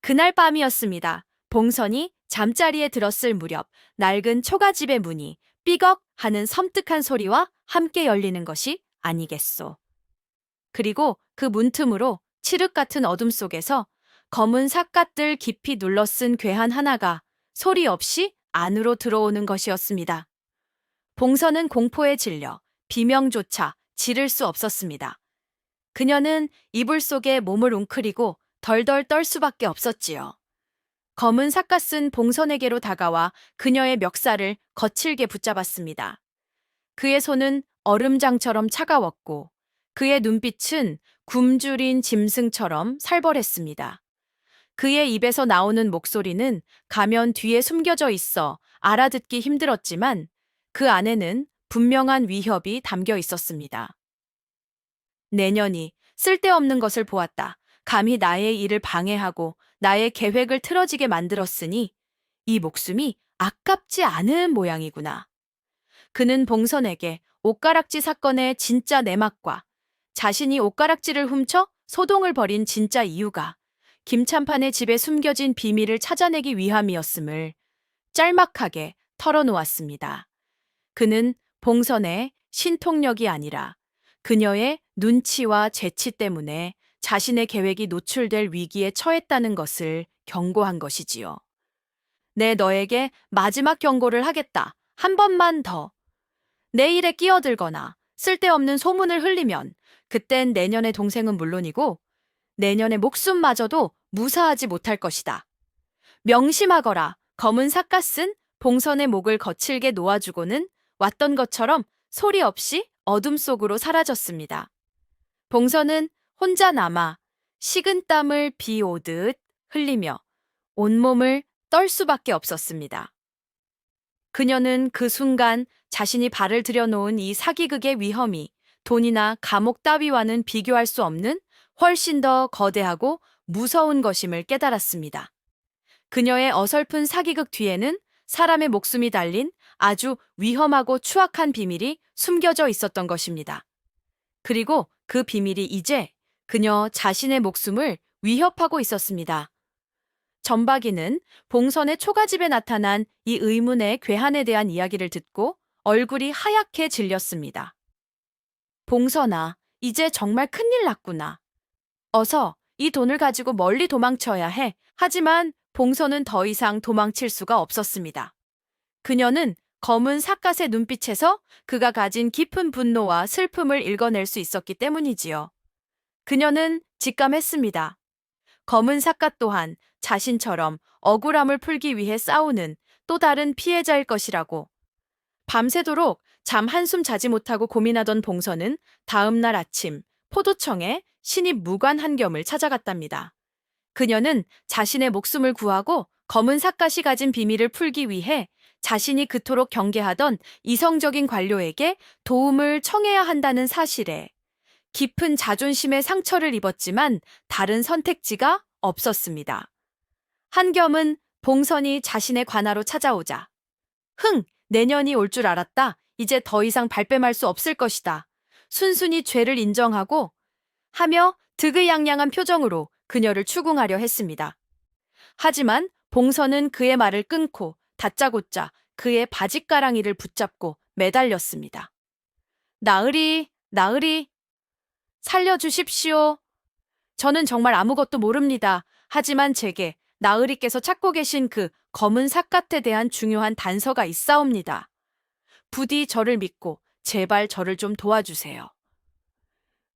A: 그날 밤이었습니다. 봉선이 잠자리에 들었을 무렵 낡은 초가집의 문이 삐걱 하는 섬뜩한 소리와 함께 열리는 것이 아니겠소. 그리고 그 문틈으로 칠흑 같은 어둠 속에서 검은 삿갓들 깊이 눌러쓴 괴한 하나가 소리 없이 안으로 들어오는 것이었습니다. 봉선은 공포에 질려 비명조차 지를 수 없었습니다. 그녀는 이불 속에 몸을 웅크리고 덜덜 떨 수밖에 없었지요. 검은 삿갓은 봉선에게로 다가와 그녀의 멱살을 거칠게 붙잡았습니다. 그의 손은 얼음장처럼 차가웠고 그의 눈빛은 굶주린 짐승처럼 살벌했습니다. 그의 입에서 나오는 목소리는 가면 뒤에 숨겨져 있어 알아듣기 힘들었지만 그 안에는 분명한 위협이 담겨 있었습니다. 내년이 쓸데없는 것을 보았다. 감히 나의 일을 방해하고 나의 계획을 틀어지게 만들었으니 이 목숨이 아깝지 않은 모양이구나. 그는 봉선에게 옷가락지 사건의 진짜 내막과 자신이 옷가락지를 훔쳐 소동을 벌인 진짜 이유가 김찬판의 집에 숨겨진 비밀을 찾아내기 위함이었음을 짤막하게 털어놓았습니다. 그는 봉선의 신통력이 아니라 그녀의 눈치와 재치 때문에 자신의 계획이 노출될 위기에 처했다는 것을 경고한 것이지요. 내 너에게 마지막 경고를 하겠다. 한 번만 더. 내 일에 끼어들거나 쓸데없는 소문을 흘리면 그땐 내년의 동생은 물론이고 내년의 목숨마저도 무사하지 못할 것이다. 명심하거라. 검은 삿갓은 봉선의 목을 거칠게 놓아주고는 왔던 것처럼 소리 없이 어둠 속으로 사라졌습니다. 봉선은 혼자 남아 식은 땀을 비 오듯 흘리며 온몸을 떨 수밖에 없었습니다. 그녀는 그 순간 자신이 발을 들여놓은 이 사기극의 위험이 돈이나 감옥 따위와는 비교할 수 없는 훨씬 더 거대하고 무서운 것임을 깨달았습니다. 그녀의 어설픈 사기극 뒤에는 사람의 목숨이 달린 아주 위험하고 추악한 비밀이 숨겨져 있었던 것입니다. 그리고 그 비밀이 이제 그녀 자신의 목숨을 위협하고 있었습니다. 전박이는 봉선의 초가집에 나타난 이 의문의 괴한에 대한 이야기를 듣고 얼굴이 하얗게 질렸습니다. 봉선아, 이제 정말 큰일 났구나. 어서 이 돈을 가지고 멀리 도망쳐야 해. 하지만 봉선은 더 이상 도망칠 수가 없었습니다. 그녀는 검은 삿갓의 눈빛에서 그가 가진 깊은 분노와 슬픔을 읽어낼 수 있었기 때문이지요. 그녀는 직감했습니다. 검은 삿갓 또한 자신처럼 억울함을 풀기 위해 싸우는 또 다른 피해자일 것이라고. 밤새도록 잠 한숨 자지 못하고 고민하던 봉선은 다음 날 아침 포도청에 신입 무관 한겸을 찾아갔답니다. 그녀는 자신의 목숨을 구하고 검은 삿갓이 가진 비밀을 풀기 위해 자신이 그토록 경계하던 이성적인 관료에게 도움을 청해야 한다는 사실에 깊은 자존심의 상처를 입었지만 다른 선택지가 없었습니다. 한겸은 봉선이 자신의 관하로 찾아오자 내년이 올 줄 알았다. 이제 더 이상 발뺌할 수 없을 것이다. 순순히 죄를 인정하고 하며 득의양양한 표정으로 그녀를 추궁하려 했습니다. 하지만 봉선은 그의 말을 끊고 다짜고짜 그의 바짓가랑이를 붙잡고 매달렸습니다. 나으리, 살려주십시오. 저는 정말 아무것도 모릅니다. 하지만 제게 나으리께서 찾고 계신 그 검은 삿갓에 대한 중요한 단서가 있사옵니다. 부디 저를 믿고 제발 저를 좀 도와주세요.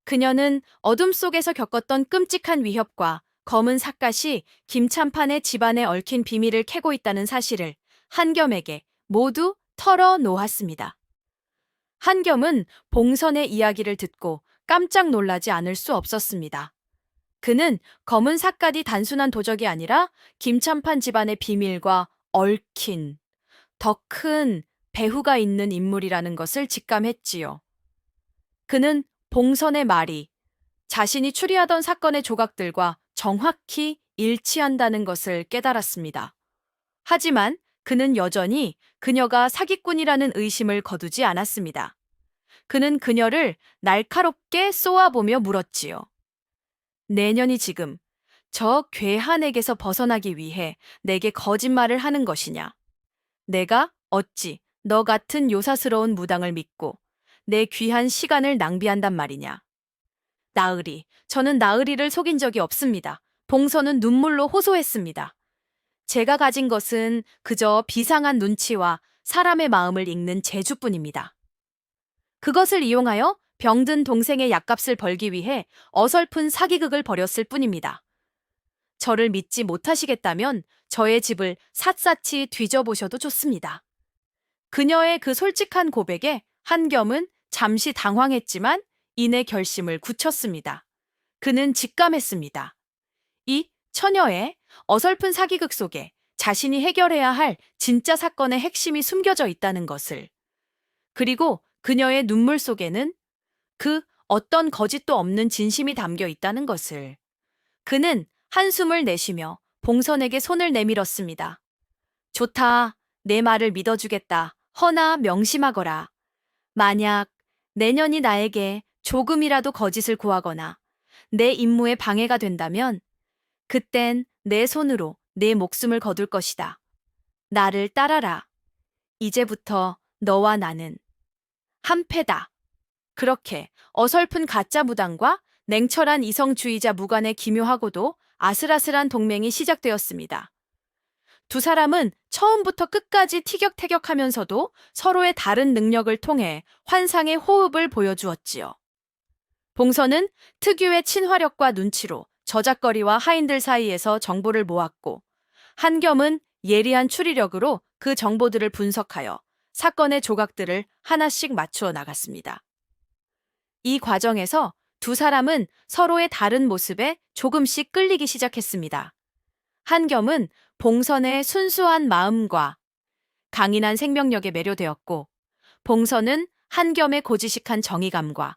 A: 그녀는 어둠 속에서 겪었던 끔찍한 위협과 검은 삿갓이 김찬판의 집안에 얽힌 비밀을 캐고 있다는 사실을 한겸에게 모두 털어놓았습니다. 한겸은 봉선의 이야기를 듣고 깜짝 놀라지 않을 수 없었습니다. 그는 검은 삿갓이 단순한 도적이 아니라 김찬판 집안의 비밀과 얽힌 더 큰 배후가 있는 인물이라는 것을 직감했지요. 그는 봉선의 말이 자신이 추리하던 사건의 조각들과 정확히 일치한다는 것을 깨달았습니다. 하지만 그는 여전히 그녀가 사기꾼이라는 의심을 거두지 않았습니다. 그는 그녀를 날카롭게 쏘아보며 물었지요. 내년이 지금 저 괴한에게서 벗어나기 위해 내게 거짓말을 하는 것이냐? 내가 어찌 너 같은 요사스러운 무당을 믿고 내 귀한 시간을 낭비한단 말이냐? 나으리, 저는 나으리를 속인 적이 없습니다. 봉선은 눈물로 호소했습니다. 제가 가진 것은 그저 비상한 눈치와 사람의 마음을 읽는 재주뿐입니다. 그것을 이용하여 병든 동생의 약값을 벌기 위해 어설픈 사기극을 벌였을 뿐입니다. 저를 믿지 못하시겠다면 저의 집을 샅샅이 뒤져보셔도 좋습니다. 그녀의 그 솔직한 고백에 한겸은 잠시 당황했지만 이내 결심을 굳혔습니다. 그는 직감했습니다. 이 처녀의 어설픈 사기극 속에 자신이 해결해야 할 진짜 사건의 핵심이 숨겨져 있다는 것을, 그리고 그녀의 눈물 속에는 그 어떤 거짓도 없는 진심이 담겨 있다는 것을. 그는 한숨을 내쉬며 봉선에게 손을 내밀었습니다. 좋다. 내 말을 믿어주겠다. 허나 명심하거라. 만약 내년이 나에게 조금이라도 거짓을 구하거나 내 임무에 방해가 된다면 그땐 내 손으로 내 목숨을 거둘 것이다. 나를 따라라. 이제부터 너와 나는 한패다. 그렇게 어설픈 가짜 무당과 냉철한 이성주의자 무관의 기묘하고도 아슬아슬한 동맹이 시작되었습니다. 두 사람은 처음부터 끝까지 티격태격하면서도 서로의 다른 능력을 통해 환상의 호흡을 보여주었지요. 봉선은 특유의 친화력과 눈치로 저작거리와 하인들 사이에서 정보를 모았고, 한겸은 예리한 추리력으로 그 정보들을 분석하여 사건의 조각들을 하나씩 맞추어 나갔습니다. 이 과정에서 두 사람은 서로의 다른 모습에 조금씩 끌리기 시작했습니다. 한겸은 봉선의 순수한 마음과 강인한 생명력에 매료되었고, 봉선은 한겸의 고지식한 정의감과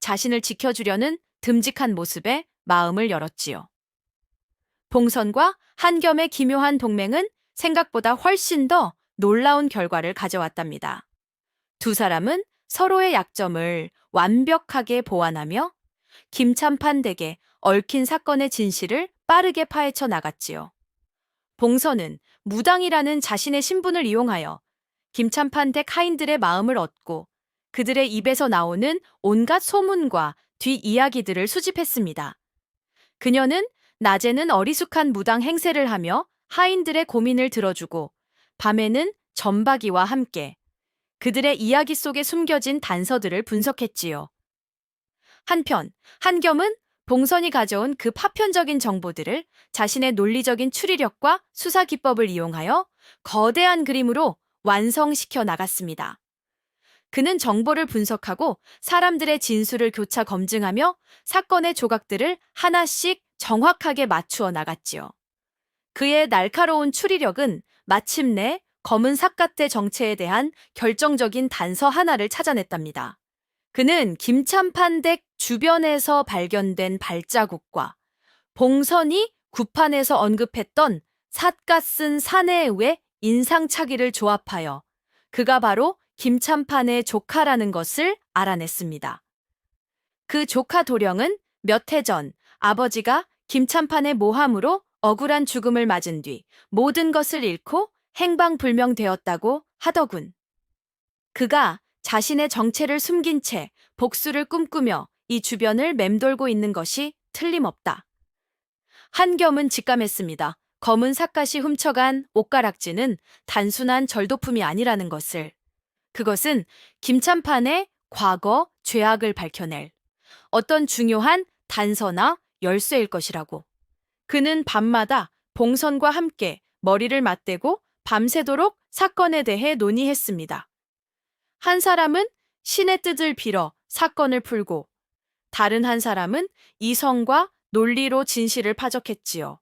A: 자신을 지켜주려는 듬직한 모습에 마음을 열었지요. 봉선과 한겸의 기묘한 동맹은 생각보다 훨씬 더 놀라운 결과를 가져왔답니다. 두 사람은 서로의 약점을 완벽하게 보완하며 김참판 댁에 얽힌 사건의 진실을 빠르게 파헤쳐 나갔지요. 봉선은 무당이라는 자신의 신분을 이용하여 김참판 댁 하인들의 마음을 얻고 그들의 입에서 나오는 온갖 소문과 뒷이야기들을 수집했습니다. 그녀는 낮에는 어리숙한 무당 행세를 하며 하인들의 고민을 들어주고, 밤에는 점박이와 함께 그들의 이야기 속에 숨겨진 단서들을 분석했지요. 한편 한겸은 봉선이 가져온 그 파편적인 정보들을 자신의 논리적인 추리력과 수사 기법을 이용하여 거대한 그림으로 완성시켜 나갔습니다. 그는 정보를 분석하고 사람들의 진술을 교차 검증하며 사건의 조각들을 하나씩 정확하게 맞추어 나갔지요. 그의 날카로운 추리력은 마침내 검은 삿갓대 정체에 대한 결정적인 단서 하나를 찾아냈답니다. 그는 김참판 댁 주변에서 발견된 발자국과 봉선이 구판에서 언급했던 삿갓 쓴 사내의 인상착의를 조합하여 그가 바로 김참판의 조카라는 것을 알아냈습니다. 그 조카 도령은 몇 해 전 아버지가 김참판의 모함으로 억울한 죽음을 맞은 뒤 모든 것을 잃고 행방불명되었다고 하더군. 그가 자신의 정체를 숨긴 채 복수를 꿈꾸며 이 주변을 맴돌고 있는 것이 틀림없다. 한겸은 직감했습니다. 검은 삿갓이 훔쳐간 옷가락지는 단순한 절도품이 아니라는 것을. 그것은 김참판의 과거 죄악을 밝혀낼 어떤 중요한 단서나 열쇠일 것이라고. 그는 밤마다 봉선과 함께 머리를 맞대고 밤새도록 사건에 대해 논의했습니다. 한 사람은 신의 뜻을 빌어 사건을 풀고, 다른 한 사람은 이성과 논리로 진실을 파적했지요.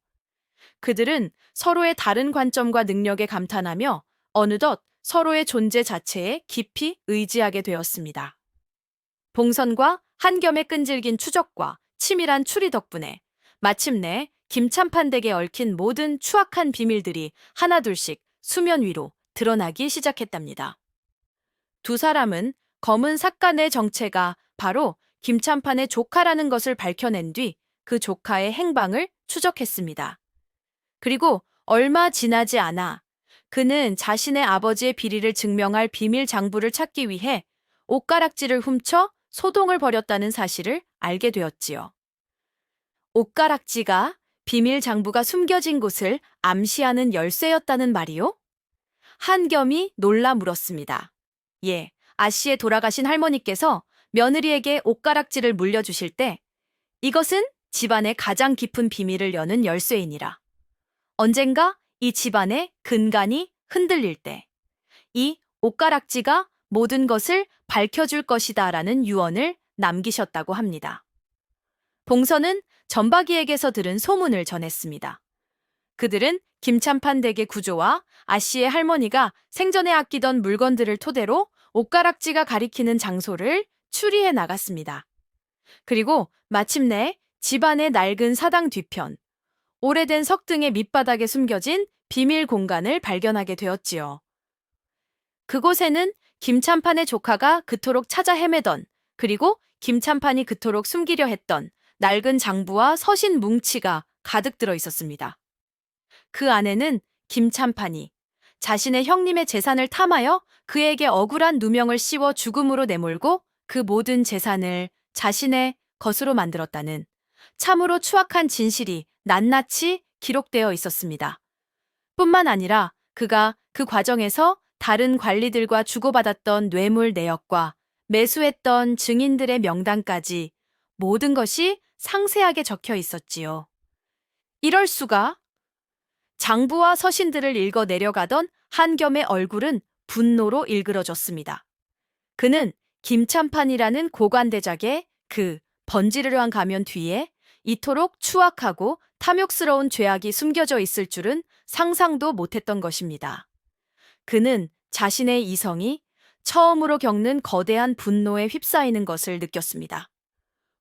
A: 그들은 서로의 다른 관점과 능력에 감탄하며 어느덧 서로의 존재 자체에 깊이 의지하게 되었습니다. 봉선과 한겸의 끈질긴 추적과 치밀한 추리 덕분에 마침내 김참판 댁에 얽힌 모든 추악한 비밀들이 하나둘씩 수면 위로 드러나기 시작했답니다. 두 사람은 검은 삿간의 정체가 바로 김참판의 조카라는 것을 밝혀낸 뒤 그 조카의 행방을 추적했습니다. 그리고 얼마 지나지 않아 그는 자신의 아버지의 비리를 증명할 비밀 장부를 찾기 위해 옷가락지를 훔쳐 소동을 벌였다는 사실을 알게 되었지요. 옷가락지가 비밀 장부가 숨겨진 곳을 암시하는 열쇠였다는 말이요? 한겸이 놀라 물었습니다. 예, 아씨의 돌아가신 할머니께서 며느리에게 옷가락지를 물려주실 때 이것은 집안의 가장 깊은 비밀을 여는 열쇠이니라. 언젠가 이 집안의 근간이 흔들릴 때 이 옷가락지가 모든 것을 밝혀줄 것이다 라는 유언을 남기셨다고 합니다. 봉선은 전박이에게서 들은 소문을 전했습니다. 그들은 김참판 댁의 구조와 아씨의 할머니가 생전에 아끼던 물건들을 토대로 옷가락지가 가리키는 장소를 추리해 나갔습니다. 그리고 마침내 집안의 낡은 사당 뒤편, 오래된 석등의 밑바닥에 숨겨진 비밀 공간을 발견하게 되었지요. 그곳에는 김참판의 조카가 그토록 찾아 헤매던, 그리고 김참판이 그토록 숨기려 했던 낡은 장부와 서신 뭉치가 가득 들어 있었습니다. 그 안에는 김참판이 자신의 형님의 재산을 탐하여 그에게 억울한 누명을 씌워 죽음으로 내몰고 그 모든 재산을 자신의 것으로 만들었다는 참으로 추악한 진실이 낱낱이 기록되어 있었습니다. 뿐만 아니라 그가 그 과정에서 다른 관리들과 주고받았던 뇌물 내역과 매수했던 증인들의 명단까지 모든 것이 상세하게 적혀 있었지요. 이럴 수가? 장부와 서신들을 읽어 내려가던 한겸의 얼굴은 분노로 일그러졌습니다. 그는 김참판이라는 고관대작의 그 번지르르한 가면 뒤에 이토록 추악하고 탐욕스러운 죄악이 숨겨져 있을 줄은 상상도 못했던 것입니다. 그는 자신의 이성이 처음으로 겪는 거대한 분노에 휩싸이는 것을 느꼈습니다.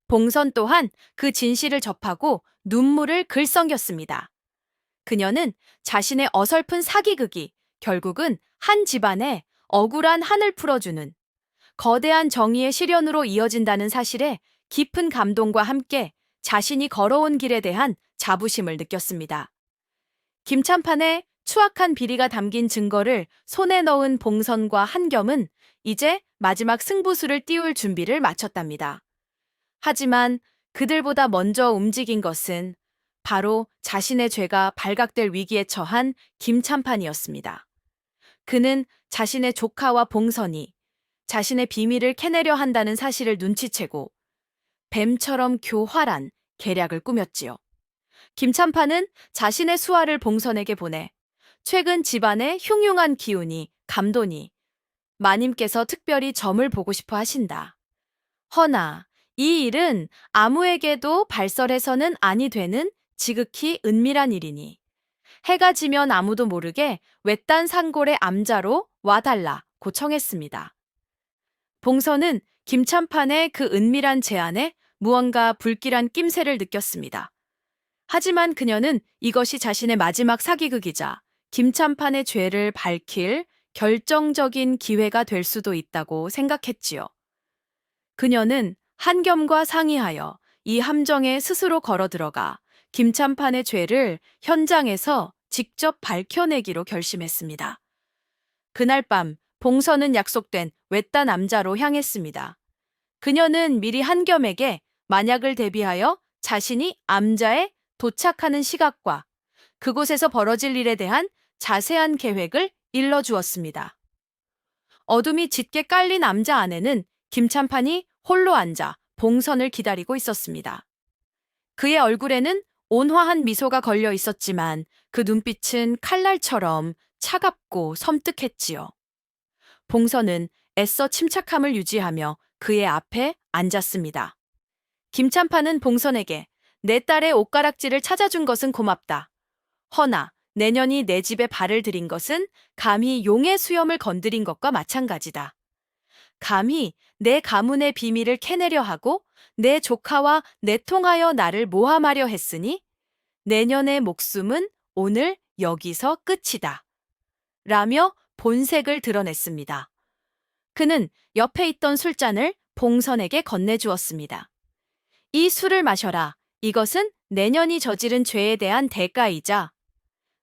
A: 봉선 또한 그 진실을 접하고 눈물을 글썽였습니다. 그녀는 자신의 어설픈 사기극이 결국은 한 집안에 억울한 한을 풀어주는 거대한 정의의 실현으로 이어진다는 사실에 깊은 감동과 함께 자신이 걸어온 길에 대한 자부심을 느꼈습니다. 김참판의 추악한 비리가 담긴 증거를 손에 넣은 봉선과 한겸은 이제 마지막 승부수를 띄울 준비를 마쳤답니다. 하지만 그들보다 먼저 움직인 것은 바로 자신의 죄가 발각될 위기에 처한 김참판이었습니다. 그는 자신의 조카와 봉선이 자신의 비밀을 캐내려 한다는 사실을 눈치채고 뱀처럼 교활한 계략을 꾸몄지요. 김참판은 자신의 수하를 봉선에게 보내 최근 집안의 흉흉한 기운이 감도니 마님께서 특별히 점을 보고 싶어 하신다. 허나 이 일은 아무에게도 발설해서는 아니 되는 지극히 은밀한 일이니 해가 지면 아무도 모르게 외딴 산골의 암자로 와달라고 청했습니다. 봉선은 김참판의 그 은밀한 제안에 무언가 불길한 낌새를 느꼈습니다. 하지만 그녀는 이것이 자신의 마지막 사기극이자 김참판의 죄를 밝힐 결정적인 기회가 될 수도 있다고 생각했지요. 그녀는 한겸과 상의하여 이 함정에 스스로 걸어 들어가 김참판의 죄를 현장에서 직접 밝혀내기로 결심했습니다. 그날 밤 봉선은 약속된 외딴 암자로 향했습니다. 그녀는 미리 한겸에게 만약을 대비하여 자신이 암자에 도착하는 시각과 그곳에서 벌어질 일에 대한 자세한 계획을 일러주었습니다. 어둠이 짙게 깔린 암자 안에는 김참판이 홀로 앉아 봉선을 기다리고 있었습니다. 그의 얼굴에는 온화한 미소가 걸려 있었지만 그 눈빛은 칼날처럼 차갑고 섬뜩했지요. 봉선은 애써 침착함을 유지하며 그의 앞에 앉았습니다. 김참판은 봉선에게 내 딸의 옷가락질을 찾아준 것은 고맙다. 허나 내년이 내 집에 발을 들인 것은 감히 용의 수염을 건드린 것과 마찬가지다. 감히 내 가문의 비밀을 캐내려 하고 내 조카와 내통하여 나를 모함하려 했으니 내년의 목숨은 오늘 여기서 끝이다. 라며 본색을 드러냈습니다. 그는 옆에 있던 술잔을 봉선에게 건네주었습니다. 이 술을 마셔라. 이것은 내년이 저지른 죄에 대한 대가이자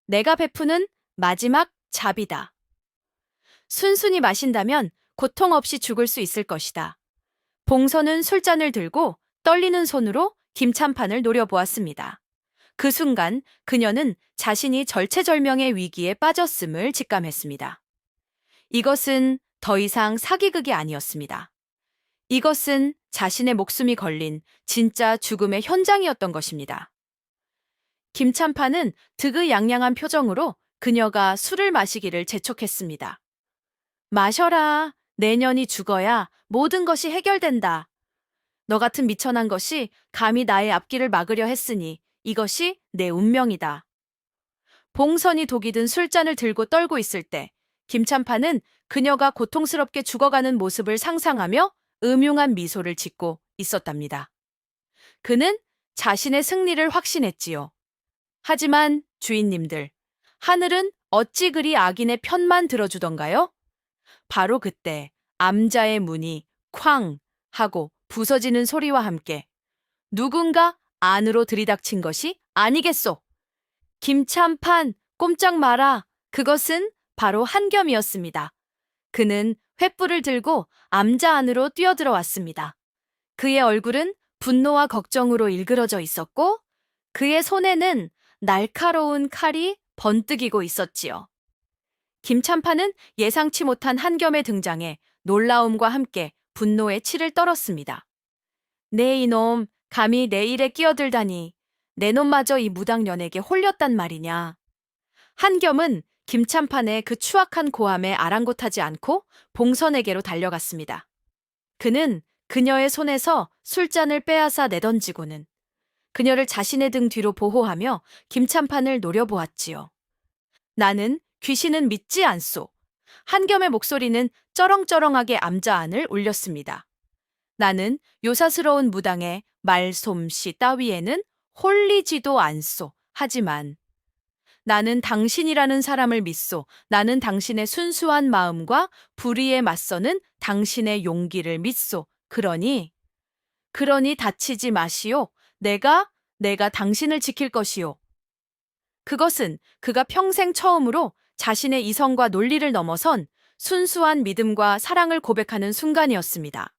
A: 내가 베푸는 마지막 잡이다. 순순히 마신다면 고통 없이 죽을 수 있을 것이다. 봉선은 술잔을 들고 떨리는 손으로 김참판을 노려보았습니다. 그 순간 그녀는 자신이 절체절명의 위기에 빠졌음을 직감했습니다. 이것은 더 이상 사기극이 아니었습니다. 이것은 자신의 목숨이 걸린 진짜 죽음의 현장이었던 것입니다. 김참판은 득의양양한 표정으로 그녀가 술을 마시기를 재촉했습니다. 마셔라. 내년이 죽어야 모든 것이 해결된다. 너 같은 미천한 것이 감히 나의 앞길을 막으려 했으니 이것이 내 운명이다. 봉선이 독이 든 술잔을 들고 떨고 있을 때 김참판은 그녀가 고통스럽게 죽어가는 모습을 상상하며 음흉한 미소를 짓고 있었답니다. 그는 자신의 승리를 확신했지요. 하지만 주인님들, 하늘은 어찌 그리 악인의 편만 들어주던가요? 바로 그때 암자의 문이 쾅 하고 부서지는 소리와 함께 누군가 안으로 들이닥친 것이 아니겠소. 김참판, 꼼짝 마라. 그것은 바로 한겸이었습니다. 그는 횃불을 들고 암자 안으로 뛰어들어왔습니다. 그의 얼굴은 분노와 걱정으로 일그러져 있었고 그의 손에는 날카로운 칼이 번뜩이고 있었지요. 김참판은 예상치 못한 한겸의 등장에 놀라움과 함께 분노의 치를 떨었습니다. 네 이놈, 감히 내 일에 끼어들다니. 내 놈마저 이 무당년에게 홀렸단 말이냐. 한겸은 김참판의 그 추악한 고함에 아랑곳하지 않고 봉선에게로 달려갔습니다. 그는 그녀의 손에서 술잔을 빼앗아 내던지고는 그녀를 자신의 등 뒤로 보호하며 김참판을 노려보았지요. 나는 귀신은 믿지 않소. 한겸의 목소리는 쩌렁쩌렁하게 암자안을 울렸습니다. 나는 요사스러운 무당의 말솜씨 따위에는 홀리지도 않소. 하지만 나는 당신이라는 사람을 믿소. 나는 당신의 순수한 마음과 불의에 맞서는 당신의 용기를 믿소. 그러니 다치지 마시오. 내가 당신을 지킬 것이오. 그것은 그가 평생 처음으로 자신의 이성과 논리를 넘어선 순수한 믿음과 사랑을 고백하는 순간이었습니다.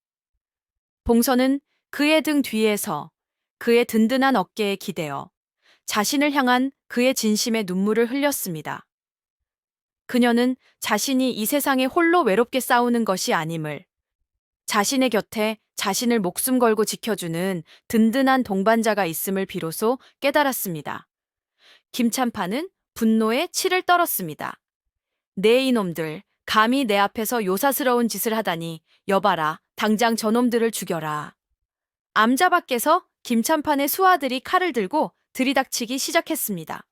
A: 봉선은 그의 등 뒤에서 그의 든든한 어깨에 기대어 자신을 향한 그의 진심의 눈물을 흘렸습니다. 그녀는 자신이 이 세상에 홀로 외롭게 싸우는 것이 아님을, 자신의 곁에 자신을 목숨 걸고 지켜주는 든든한 동반자가 있음을 비로소 깨달았습니다. 김참판은 분노에 치를 떨었습니다. 네 이놈들, 감히 내 앞에서 요사스러운 짓을 하다니. 여봐라, 당장 저놈들을 죽여라. 암자 밖에서 김참판의 수하들이 칼을 들고 들이닥치기 시작했습니다.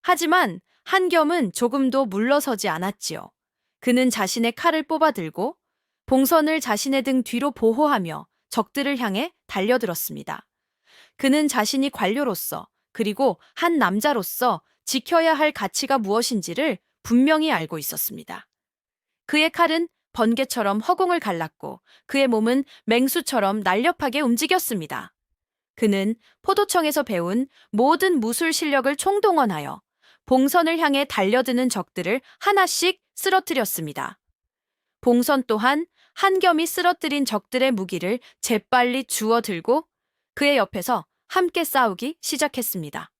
A: 하지만 한겸은 조금도 물러서지 않았지요. 그는 자신의 칼을 뽑아들고 봉선을 자신의 등 뒤로 보호하며 적들을 향해 달려들었습니다. 그는 자신이 관료로서 그리고 한 남자로서 지켜야 할 가치가 무엇인지를 분명히 알고 있었습니다. 그의 칼은 번개처럼 허공을 갈랐고 그의 몸은 맹수처럼 날렵하게 움직였습니다. 그는 포도청에서 배운 모든 무술 실력을 총동원하여 봉선을 향해 달려드는 적들을 하나씩 쓰러뜨렸습니다. 봉선 또한 한겸이 쓰러뜨린 적들의 무기를 재빨리 주워 들고 그의 옆에서 함께 싸우기 시작했습니다.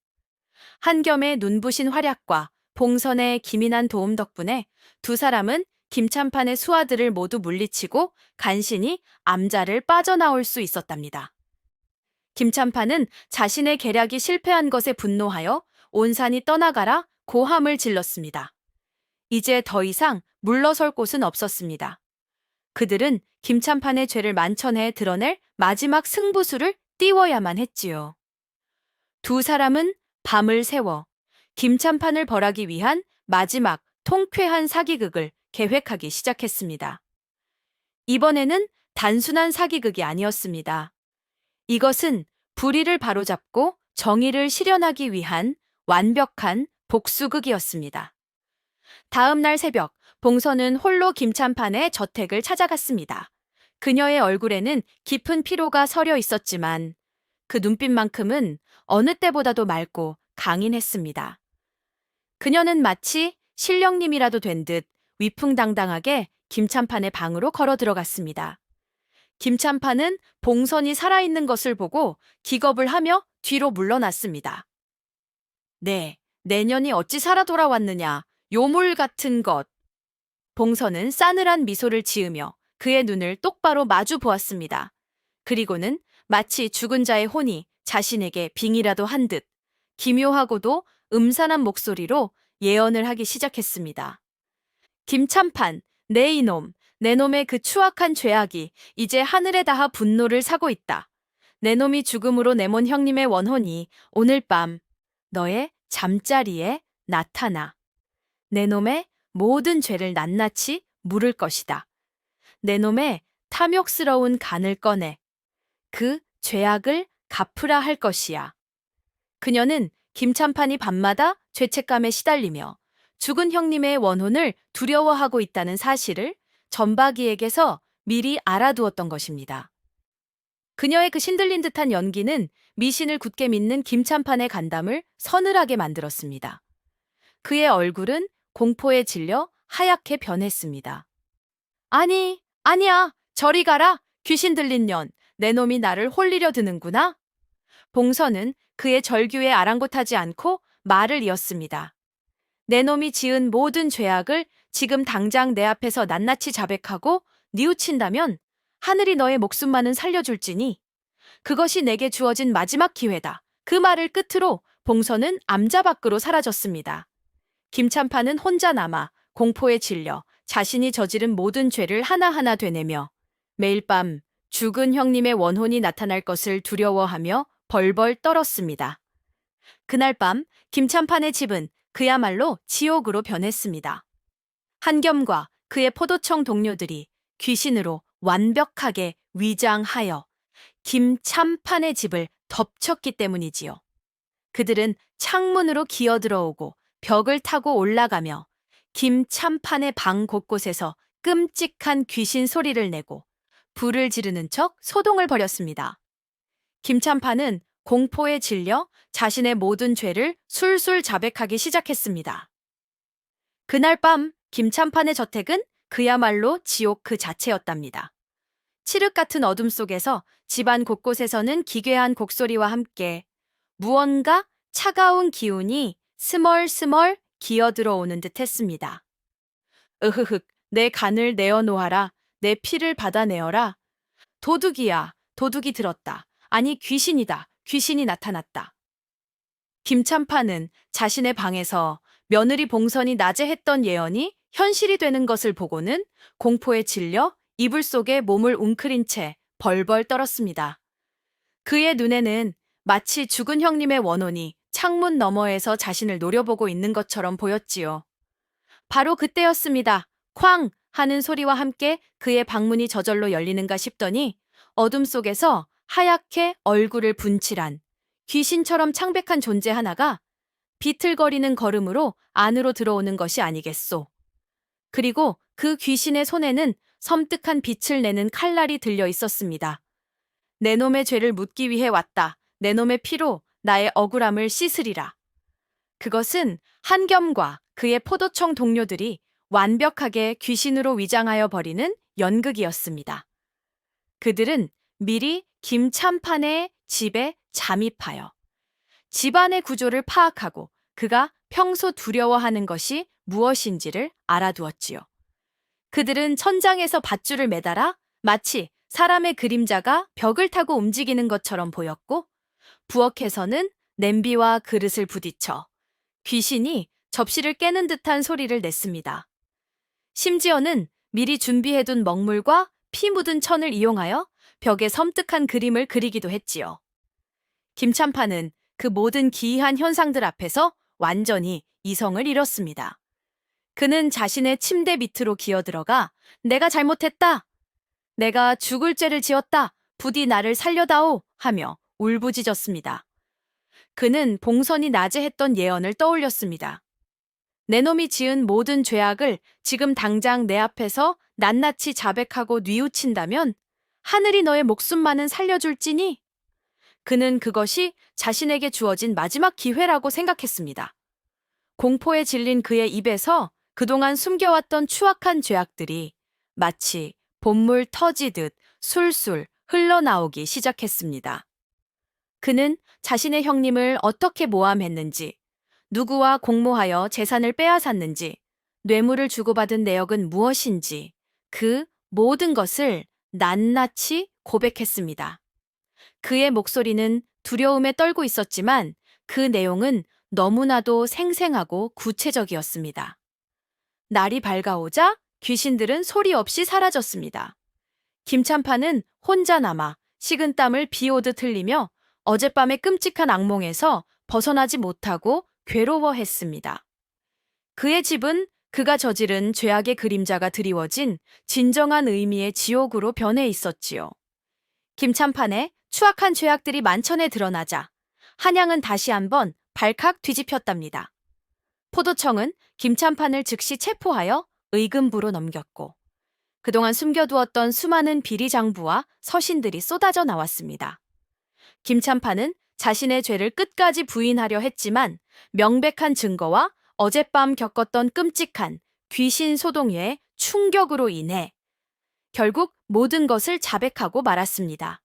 A: 한겸의 눈부신 활약과 봉선의 기민한 도움 덕분에 두 사람은 김참판의 수하들을 모두 물리치고 간신히 암자를 빠져나올 수 있었답니다. 김참판은 자신의 계략이 실패한 것에 분노하여 온산이 떠나가라 고함을 질렀습니다. 이제 더 이상 물러설 곳은 없었습니다. 그들은 김참판의 죄를 만천해 드러낼 마지막 승부수를 띄워야만 했지요. 두 사람은 밤을 새워 김참판을 벌하기 위한 마지막 통쾌한 사기극을 계획하기 시작했습니다. 이번에는 단순한 사기극이 아니었습니다. 이것은 불의를 바로잡고 정의를 실현하기 위한 완벽한 복수극이었습니다. 다음 날 새벽, 봉선은 홀로 김참판의 저택을 찾아갔습니다. 그녀의 얼굴에는 깊은 피로가 서려 있었지만 그 눈빛만큼은 어느 때보다도 맑고 강인했습니다. 그녀는 마치 신령님이라도 된 듯 위풍당당하게 김참판의 방으로 걸어 들어갔습니다. 김참판은 봉선이 살아있는 것을 보고 기겁을 하며 뒤로 물러났습니다. 네, 내년이 어찌 살아 돌아왔느냐, 요물 같은 것. 봉선은 싸늘한 미소를 지으며 그의 눈을 똑바로 마주 보았습니다. 그리고는 마치 죽은 자의 혼이 자신에게 빙이라도 한 듯 기묘하고도 음산한 목소리로 예언을 하기 시작했습니다. 김참판, 내 이놈, 내 놈의 그 추악한 죄악이 이제 하늘에 닿아 분노를 사고 있다. 내 놈이 죽음으로 내몬 형님의 원혼이 오늘 밤 너의 잠자리에 나타나. 내 놈의 모든 죄를 낱낱이 물을 것이다. 내 놈의 탐욕스러운 간을 꺼내 그 죄악을 갚으라 할 것이야. 그녀는 김참판이 밤마다 죄책감에 시달리며 죽은 형님의 원혼을 두려워하고 있다는 사실을 전박이에게서 미리 알아두었던 것입니다. 그녀의 그 신들린 듯한 연기는 미신을 굳게 믿는 김참판의 간담을 서늘하게 만들었습니다. 그의 얼굴은 공포에 질려 하얗게 변했습니다. 아니야, 저리 가라, 귀신 들린 년, 내 놈이 나를 홀리려 드는구나. 봉선은 그의 절규에 아랑곳하지 않고 말을 이었습니다. 내 놈이 지은 모든 죄악을 지금 당장 내 앞에서 낱낱이 자백하고 뉘우친다면 하늘이 너의 목숨만은 살려줄지니 그것이 내게 주어진 마지막 기회다. 그 말을 끝으로 봉선은 암자 밖으로 사라졌습니다. 김찬판은 혼자 남아 공포에 질려 자신이 저지른 모든 죄를 하나하나 되뇌며 매일 밤 죽은 형님의 원혼이 나타날 것을 두려워하며 벌벌 떨었습니다. 그날 밤 김찬판의 집은 그야말로 지옥으로 변했습니다. 한겸과 그의 포도청 동료들이 귀신으로 완벽하게 위장하여 김참판의 집을 덮쳤기 때문이지요. 그들은 창문으로 기어들어오고 벽을 타고 올라가며 김참판의 방 곳곳에서 끔찍한 귀신 소리를 내고 불을 지르는 척 소동을 벌였습니다. 김참판은 공포에 질려 자신의 모든 죄를 술술 자백하기 시작했습니다. 그날 밤 김참판의 저택은 그야말로 지옥 그 자체였답니다. 칠흑 같은 어둠 속에서 집안 곳곳에서는 기괴한 곡소리와 함께 무언가 차가운 기운이 스멀스멀 기어들어오는 듯 했습니다. 으흐흑, 내 간을 내어놓아라. 내 피를 받아내어라. 도둑이야, 도둑이 들었다. 아니, 귀신이다. 귀신이 나타났다. 김참판은 자신의 방에서 며느리 봉선이 낮에 했던 예언이 현실이 되는 것을 보고는 공포에 질려 이불 속에 몸을 웅크린 채 벌벌 떨었습니다. 그의 눈에는 마치 죽은 형님의 원혼이 창문 너머에서 자신을 노려보고 있는 것처럼 보였지요. 바로 그때였습니다. 쾅! 하는 소리와 함께 그의 방문이 저절로 열리는가 싶더니 어둠 속에서 하얗게 얼굴을 분칠한 귀신처럼 창백한 존재 하나가 비틀거리는 걸음으로 안으로 들어오는 것이 아니겠소. 그리고 그 귀신의 손에는 섬뜩한 빛을 내는 칼날이 들려 있었습니다. 내 놈의 죄를 묻기 위해 왔다. 내 놈의 피로 나의 억울함을 씻으리라. 그것은 한겸과 그의 포도청 동료들이 완벽하게 귀신으로 위장하여 버리는 연극이었습니다. 그들은 미리 김참판의 집에 잠입하여 집안의 구조를 파악하고 그가 평소 두려워하는 것이 무엇인지를 알아두었지요. 그들은 천장에서 밧줄을 매달아 마치 사람의 그림자가 벽을 타고 움직이는 것처럼 보였고 부엌에서는 냄비와 그릇을 부딪혀 귀신이 접시를 깨는 듯한 소리를 냈습니다. 심지어는 미리 준비해둔 먹물과 피 묻은 천을 이용하여 벽에 섬뜩한 그림을 그리기도 했지요. 김참판은 그 모든 기이한 현상들 앞에서 완전히 이성을 잃었습니다. 그는 자신의 침대 밑으로 기어들어가 내가 잘못했다. 내가 죽을 죄를 지었다. 부디 나를 살려다오 하며 울부짖었습니다. 그는 봉선이 낮에 했던 예언을 떠올렸습니다. 내 놈이 지은 모든 죄악을 지금 당장 내 앞에서 낱낱이 자백하고 뉘우친다면 하늘이 너의 목숨만은 살려줄지니? 그는 그것이 자신에게 주어진 마지막 기회라고 생각했습니다. 공포에 질린 그의 입에서 그동안 숨겨왔던 추악한 죄악들이 마치 봇물 터지듯 술술 흘러나오기 시작했습니다. 그는 자신의 형님을 어떻게 모함했는지, 누구와 공모하여 재산을 빼앗았는지, 뇌물을 주고받은 내역은 무엇인지 그 모든 것을 낱낱이 고백했습니다. 그의 목소리는 두려움에 떨고 있었지만 그 내용은 너무나도 생생하고 구체적이었습니다. 날이 밝아오자 귀신들은 소리 없이 사라졌습니다. 김참판은 혼자 남아 식은땀을 비오듯 흘리며 어젯밤의 끔찍한 악몽에서 벗어나지 못하고 괴로워했습니다. 그의 집은 그가 저지른 죄악의 그림자가 드리워진 진정한 의미의 지옥으로 변해 있었지요. 김참판의 추악한 죄악들이 만천에 드러나자 한양은 다시 한번 발칵 뒤집혔답니다. 포도청은 김참판을 즉시 체포하여 의금부로 넘겼고 그동안 숨겨두었던 수많은 비리장부와 서신들이 쏟아져 나왔습니다. 김참판은 자신의 죄를 끝까지 부인하려 했지만 명백한 증거와 어젯밤 겪었던 끔찍한 귀신 소동의 충격으로 인해 결국 모든 것을 자백하고 말았습니다.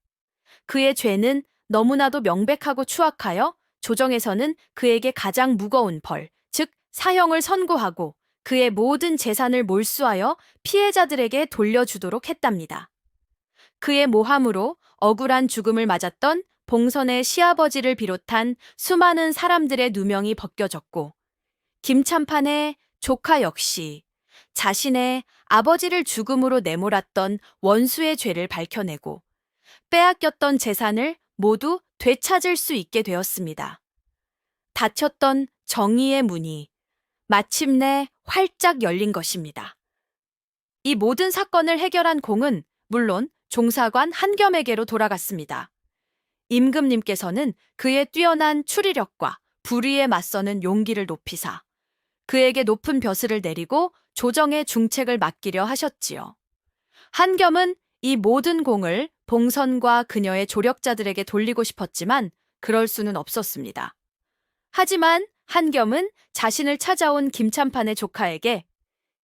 A: 그의 죄는 너무나도 명백하고 추악하여 조정에서는 그에게 가장 무거운 벌, 즉 사형을 선고하고 그의 모든 재산을 몰수하여 피해자들에게 돌려주도록 했답니다. 그의 모함으로 억울한 죽음을 맞았던 봉선의 시아버지를 비롯한 수많은 사람들의 누명이 벗겨졌고, 김참판의 조카 역시 자신의 아버지를 죽음으로 내몰았던 원수의 죄를 밝혀내고 빼앗겼던 재산을 모두 되찾을 수 있게 되었습니다. 닫혔던 정의의 문이 마침내 활짝 열린 것입니다. 이 모든 사건을 해결한 공은 물론 종사관 한겸에게로 돌아갔습니다. 임금님께서는 그의 뛰어난 추리력과 불의에 맞서는 용기를 높이사 그에게 높은 벼슬을 내리고 조정의 중책을 맡기려 하셨지요. 한겸은 이 모든 공을 봉선과 그녀의 조력자들에게 돌리고 싶었지만 그럴 수는 없었습니다. 하지만 한겸은 자신을 찾아온 김참판의 조카에게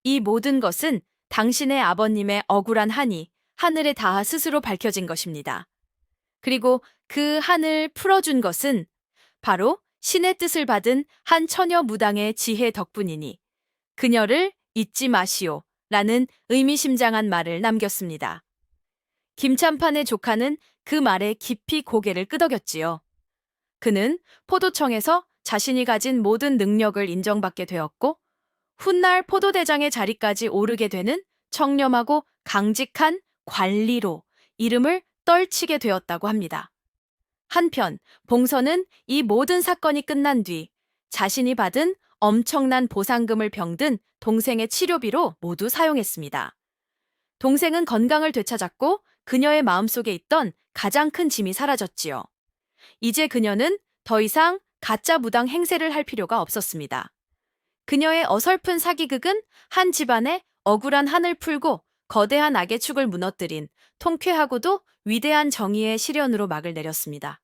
A: 이 모든 것은 당신의 아버님의 억울한 한이 하늘에 닿아 스스로 밝혀진 것입니다. 그리고 그 한을 풀어준 것은 바로 신의 뜻을 받은 한 처녀 무당의 지혜 덕분이니 그녀를 잊지 마시오 라는 의미심장한 말을 남겼습니다. 김참판의 조카는 그 말에 깊이 고개를 끄덕였지요. 그는 포도청에서 자신이 가진 모든 능력을 인정받게 되었고 훗날 포도대장의 자리까지 오르게 되는 청렴하고 강직한 관리로 이름을 떨치게 되었다고 합니다. 한편 봉선은 이 모든 사건이 끝난 뒤 자신이 받은 엄청난 보상금을 병든 동생의 치료비로 모두 사용했습니다. 동생은 건강을 되찾았고 그녀의 마음속에 있던 가장 큰 짐이 사라졌지요. 이제 그녀는 더 이상 가짜 무당 행세를 할 필요가 없었습니다. 그녀의 어설픈 사기극은 한 집안의 억울한 한을 풀고 거대한 악의 축을 무너뜨린 통쾌하고도 위대한 정의의 실현으로 막을 내렸습니다.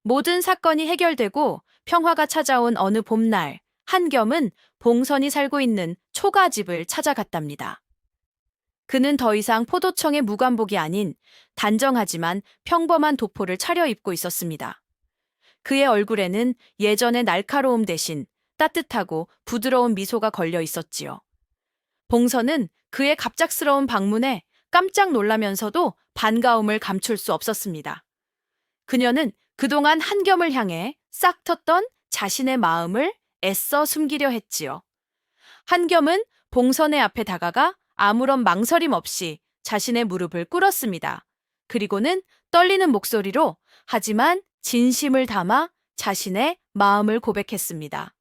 A: 모든 사건이 해결되고 평화가 찾아온 어느 봄날, 한겸은 봉선이 살고 있는 초가집을 찾아갔답니다. 그는 더 이상 포도청의 무관복이 아닌 단정하지만 평범한 도포를 차려입고 있었습니다. 그의 얼굴에는 예전의 날카로움 대신 따뜻하고 부드러운 미소가 걸려 있었지요. 봉선은 그의 갑작스러운 방문에 깜짝 놀라면서도 반가움을 감출 수 없었습니다. 그녀는 그동안 한겸을 향해 싹 텄던 자신의 마음을 애써 숨기려 했지요. 한겸은 봉선의 앞에 다가가 아무런 망설임 없이 자신의 무릎을 꿇었습니다. 그리고는 떨리는 목소리로 하지만 진심을 담아 자신의 마음을 고백했습니다.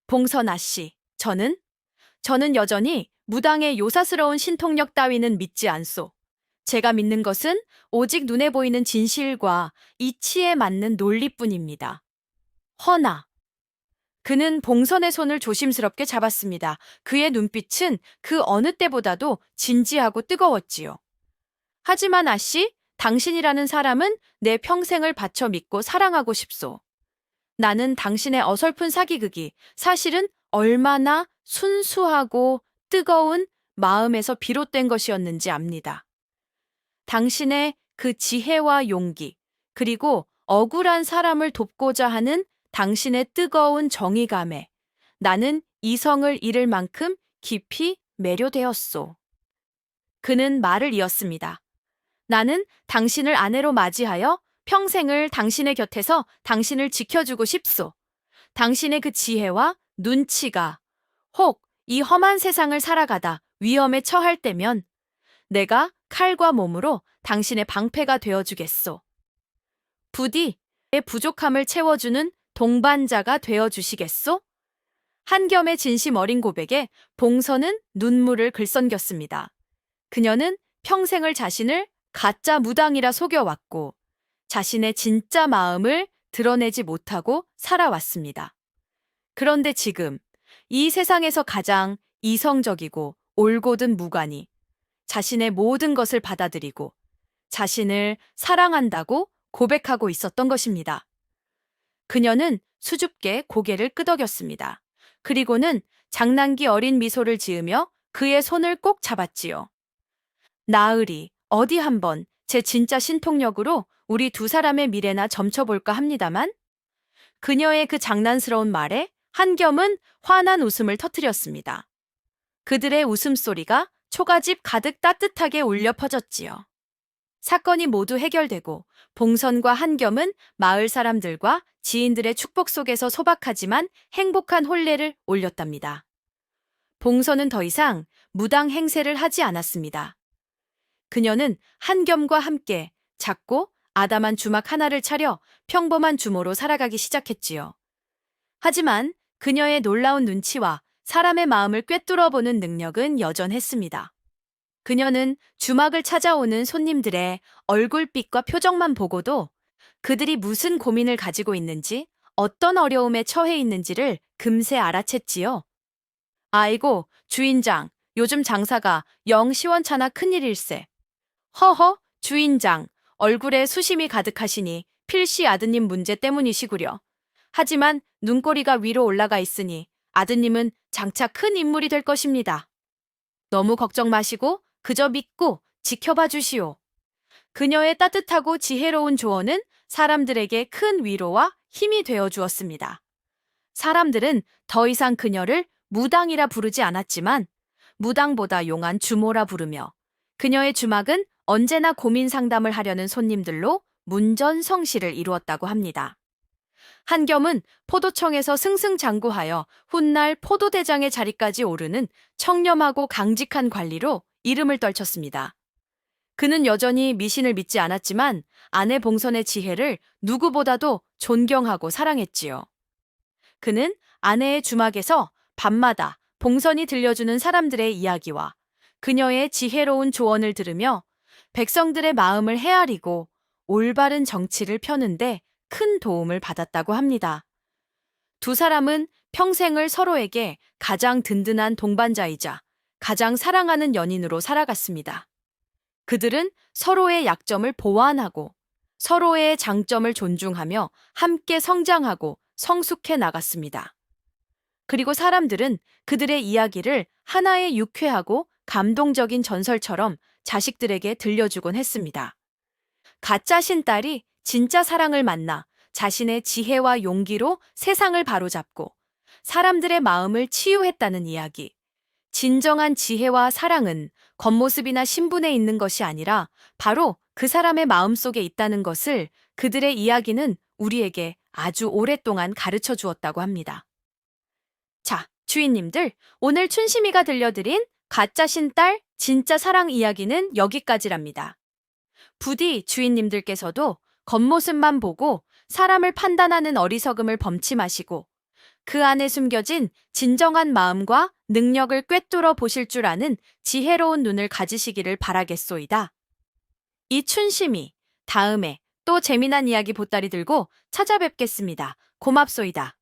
A: 봉선아 씨, 저는 여전히 무당의 요사스러운 신통력 따위는 믿지 않소. 제가 믿는 것은 오직 눈에 보이는 진실과 이치에 맞는 논리뿐입니다. 허나, 그는 봉선의 손을 조심스럽게 잡았습니다. 그의 눈빛은 그 어느 때보다도 진지하고 뜨거웠지요. 하지만 아씨, 당신이라는 사람은 내 평생을 바쳐 믿고 사랑하고 싶소. 나는 당신의 어설픈 사기극이 사실은 얼마나 순수하고 뜨거운 마음에서 비롯된 것이었는지 압니다. 당신의 그 지혜와 용기, 그리고 억울한 사람을 돕고자 하는 당신의 뜨거운 정의감에 나는 이성을 잃을 만큼 깊이 매료되었소. 그는 말을 이었습니다. 나는 당신을 아내로 맞이하여 평생을 당신의 곁에서 당신을 지켜주고 싶소. 당신의 그 지혜와 눈치가 혹 이 험한 세상을 살아가다 위험에 처할 때면 내가 칼과 몸으로 당신의 방패가 되어주겠소. 부디 내 부족함을 채워주는 동반자가 되어주시겠소? 한겸의 진심 어린 고백에 봉선은 눈물을 글썽겼습니다. 그녀는 평생을 자신을 가짜 무당이라 속여왔고 자신의 진짜 마음을 드러내지 못하고 살아왔습니다. 그런데 지금 이 세상에서 가장 이성적이고 올곧은 무관이 자신의 모든 것을 받아들이고 자신을 사랑한다고 고백하고 있었던 것입니다. 그녀는 수줍게 고개를 끄덕였습니다. 그리고는 장난기 어린 미소를 지으며 그의 손을 꼭 잡았지요. 나으리, 어디 한번 제 진짜 신통력으로 우리 두 사람의 미래나 점쳐볼까 합니다만 그녀의 그 장난스러운 말에 한겸은 환한 웃음을 터뜨렸습니다. 그들의 웃음소리가 초가집 가득 따뜻하게 울려 퍼졌지요. 사건이 모두 해결되고 봉선과 한겸은 마을 사람들과 지인들의 축복 속에서 소박하지만 행복한 혼례를 올렸답니다. 봉선은 더 이상 무당 행세를 하지 않았습니다. 그녀는 한겸과 함께 작고 아담한 주막 하나를 차려 평범한 주모로 살아가기 시작했지요. 하지만 그녀의 놀라운 눈치와 사람의 마음을 꿰뚫어 보는 능력은 여전했습니다. 그녀는 주막을 찾아오는 손님들의 얼굴빛과 표정만 보고도 그들이 무슨 고민을 가지고 있는지, 어떤 어려움에 처해 있는지를 금세 알아챘지요. 아이고, 주인장, 요즘 장사가 영 시원찮아 큰일일세. 허허, 주인장, 얼굴에 수심이 가득하시니 필시 아드님 문제 때문이시구려. 하지만 눈꼬리가 위로 올라가 있으니 아드님은 장차 큰 인물이 될 것입니다. 너무 걱정 마시고 그저 믿고 지켜봐 주시오. 그녀의 따뜻하고 지혜로운 조언은 사람들에게 큰 위로와 힘이 되어 주었습니다. 사람들은 더 이상 그녀를 무당이라 부르지 않았지만 무당보다 용한 주모라 부르며 그녀의 주막은 언제나 고민 상담을 하려는 손님들로 문전성시를 이루었다고 합니다. 한겸은 포도청에서 승승장구하여 훗날 포도대장의 자리까지 오르는 청렴하고 강직한 관리로 이름을 떨쳤습니다. 그는 여전히 미신을 믿지 않았지만 아내 봉선의 지혜를 누구보다도 존경하고 사랑했지요. 그는 아내의 주막에서 밤마다 봉선이 들려주는 사람들의 이야기와 그녀의 지혜로운 조언을 들으며 백성들의 마음을 헤아리고 올바른 정치를 펴는데 큰 도움을 받았다고 합니다. 두 사람은 평생을 서로에게 가장 든든한 동반자이자 가장 사랑하는 연인으로 살아갔습니다. 그들은 서로의 약점을 보완하고 서로의 장점을 존중하며 함께 성장하고 성숙해 나갔습니다. 그리고 사람들은 그들의 이야기를 하나의 유쾌하고 감동적인 전설처럼 자식들에게 들려주곤 했습니다. 가짜 신딸이 진짜 사랑을 만나 자신의 지혜와 용기로 세상을 바로잡고 사람들의 마음을 치유했다는 이야기. 진정한 지혜와 사랑은 겉모습이나 신분에 있는 것이 아니라 바로 그 사람의 마음속에 있다는 것을 그들의 이야기는 우리에게 아주 오랫동안 가르쳐 주었다고 합니다. 자, 주인님들, 오늘 춘심이가 들려드린 가짜 신딸, 진짜 사랑 이야기는 여기까지랍니다. 부디 주인님들께서도 겉모습만 보고 사람을 판단하는 어리석음을 범치 마시고 그 안에 숨겨진 진정한 마음과 능력을 꿰뚫어 보실 줄 아는 지혜로운 눈을 가지시기를 바라겠소이다. 이 춘심이 다음에 또 재미난 이야기 보따리 들고 찾아뵙겠습니다. 고맙소이다.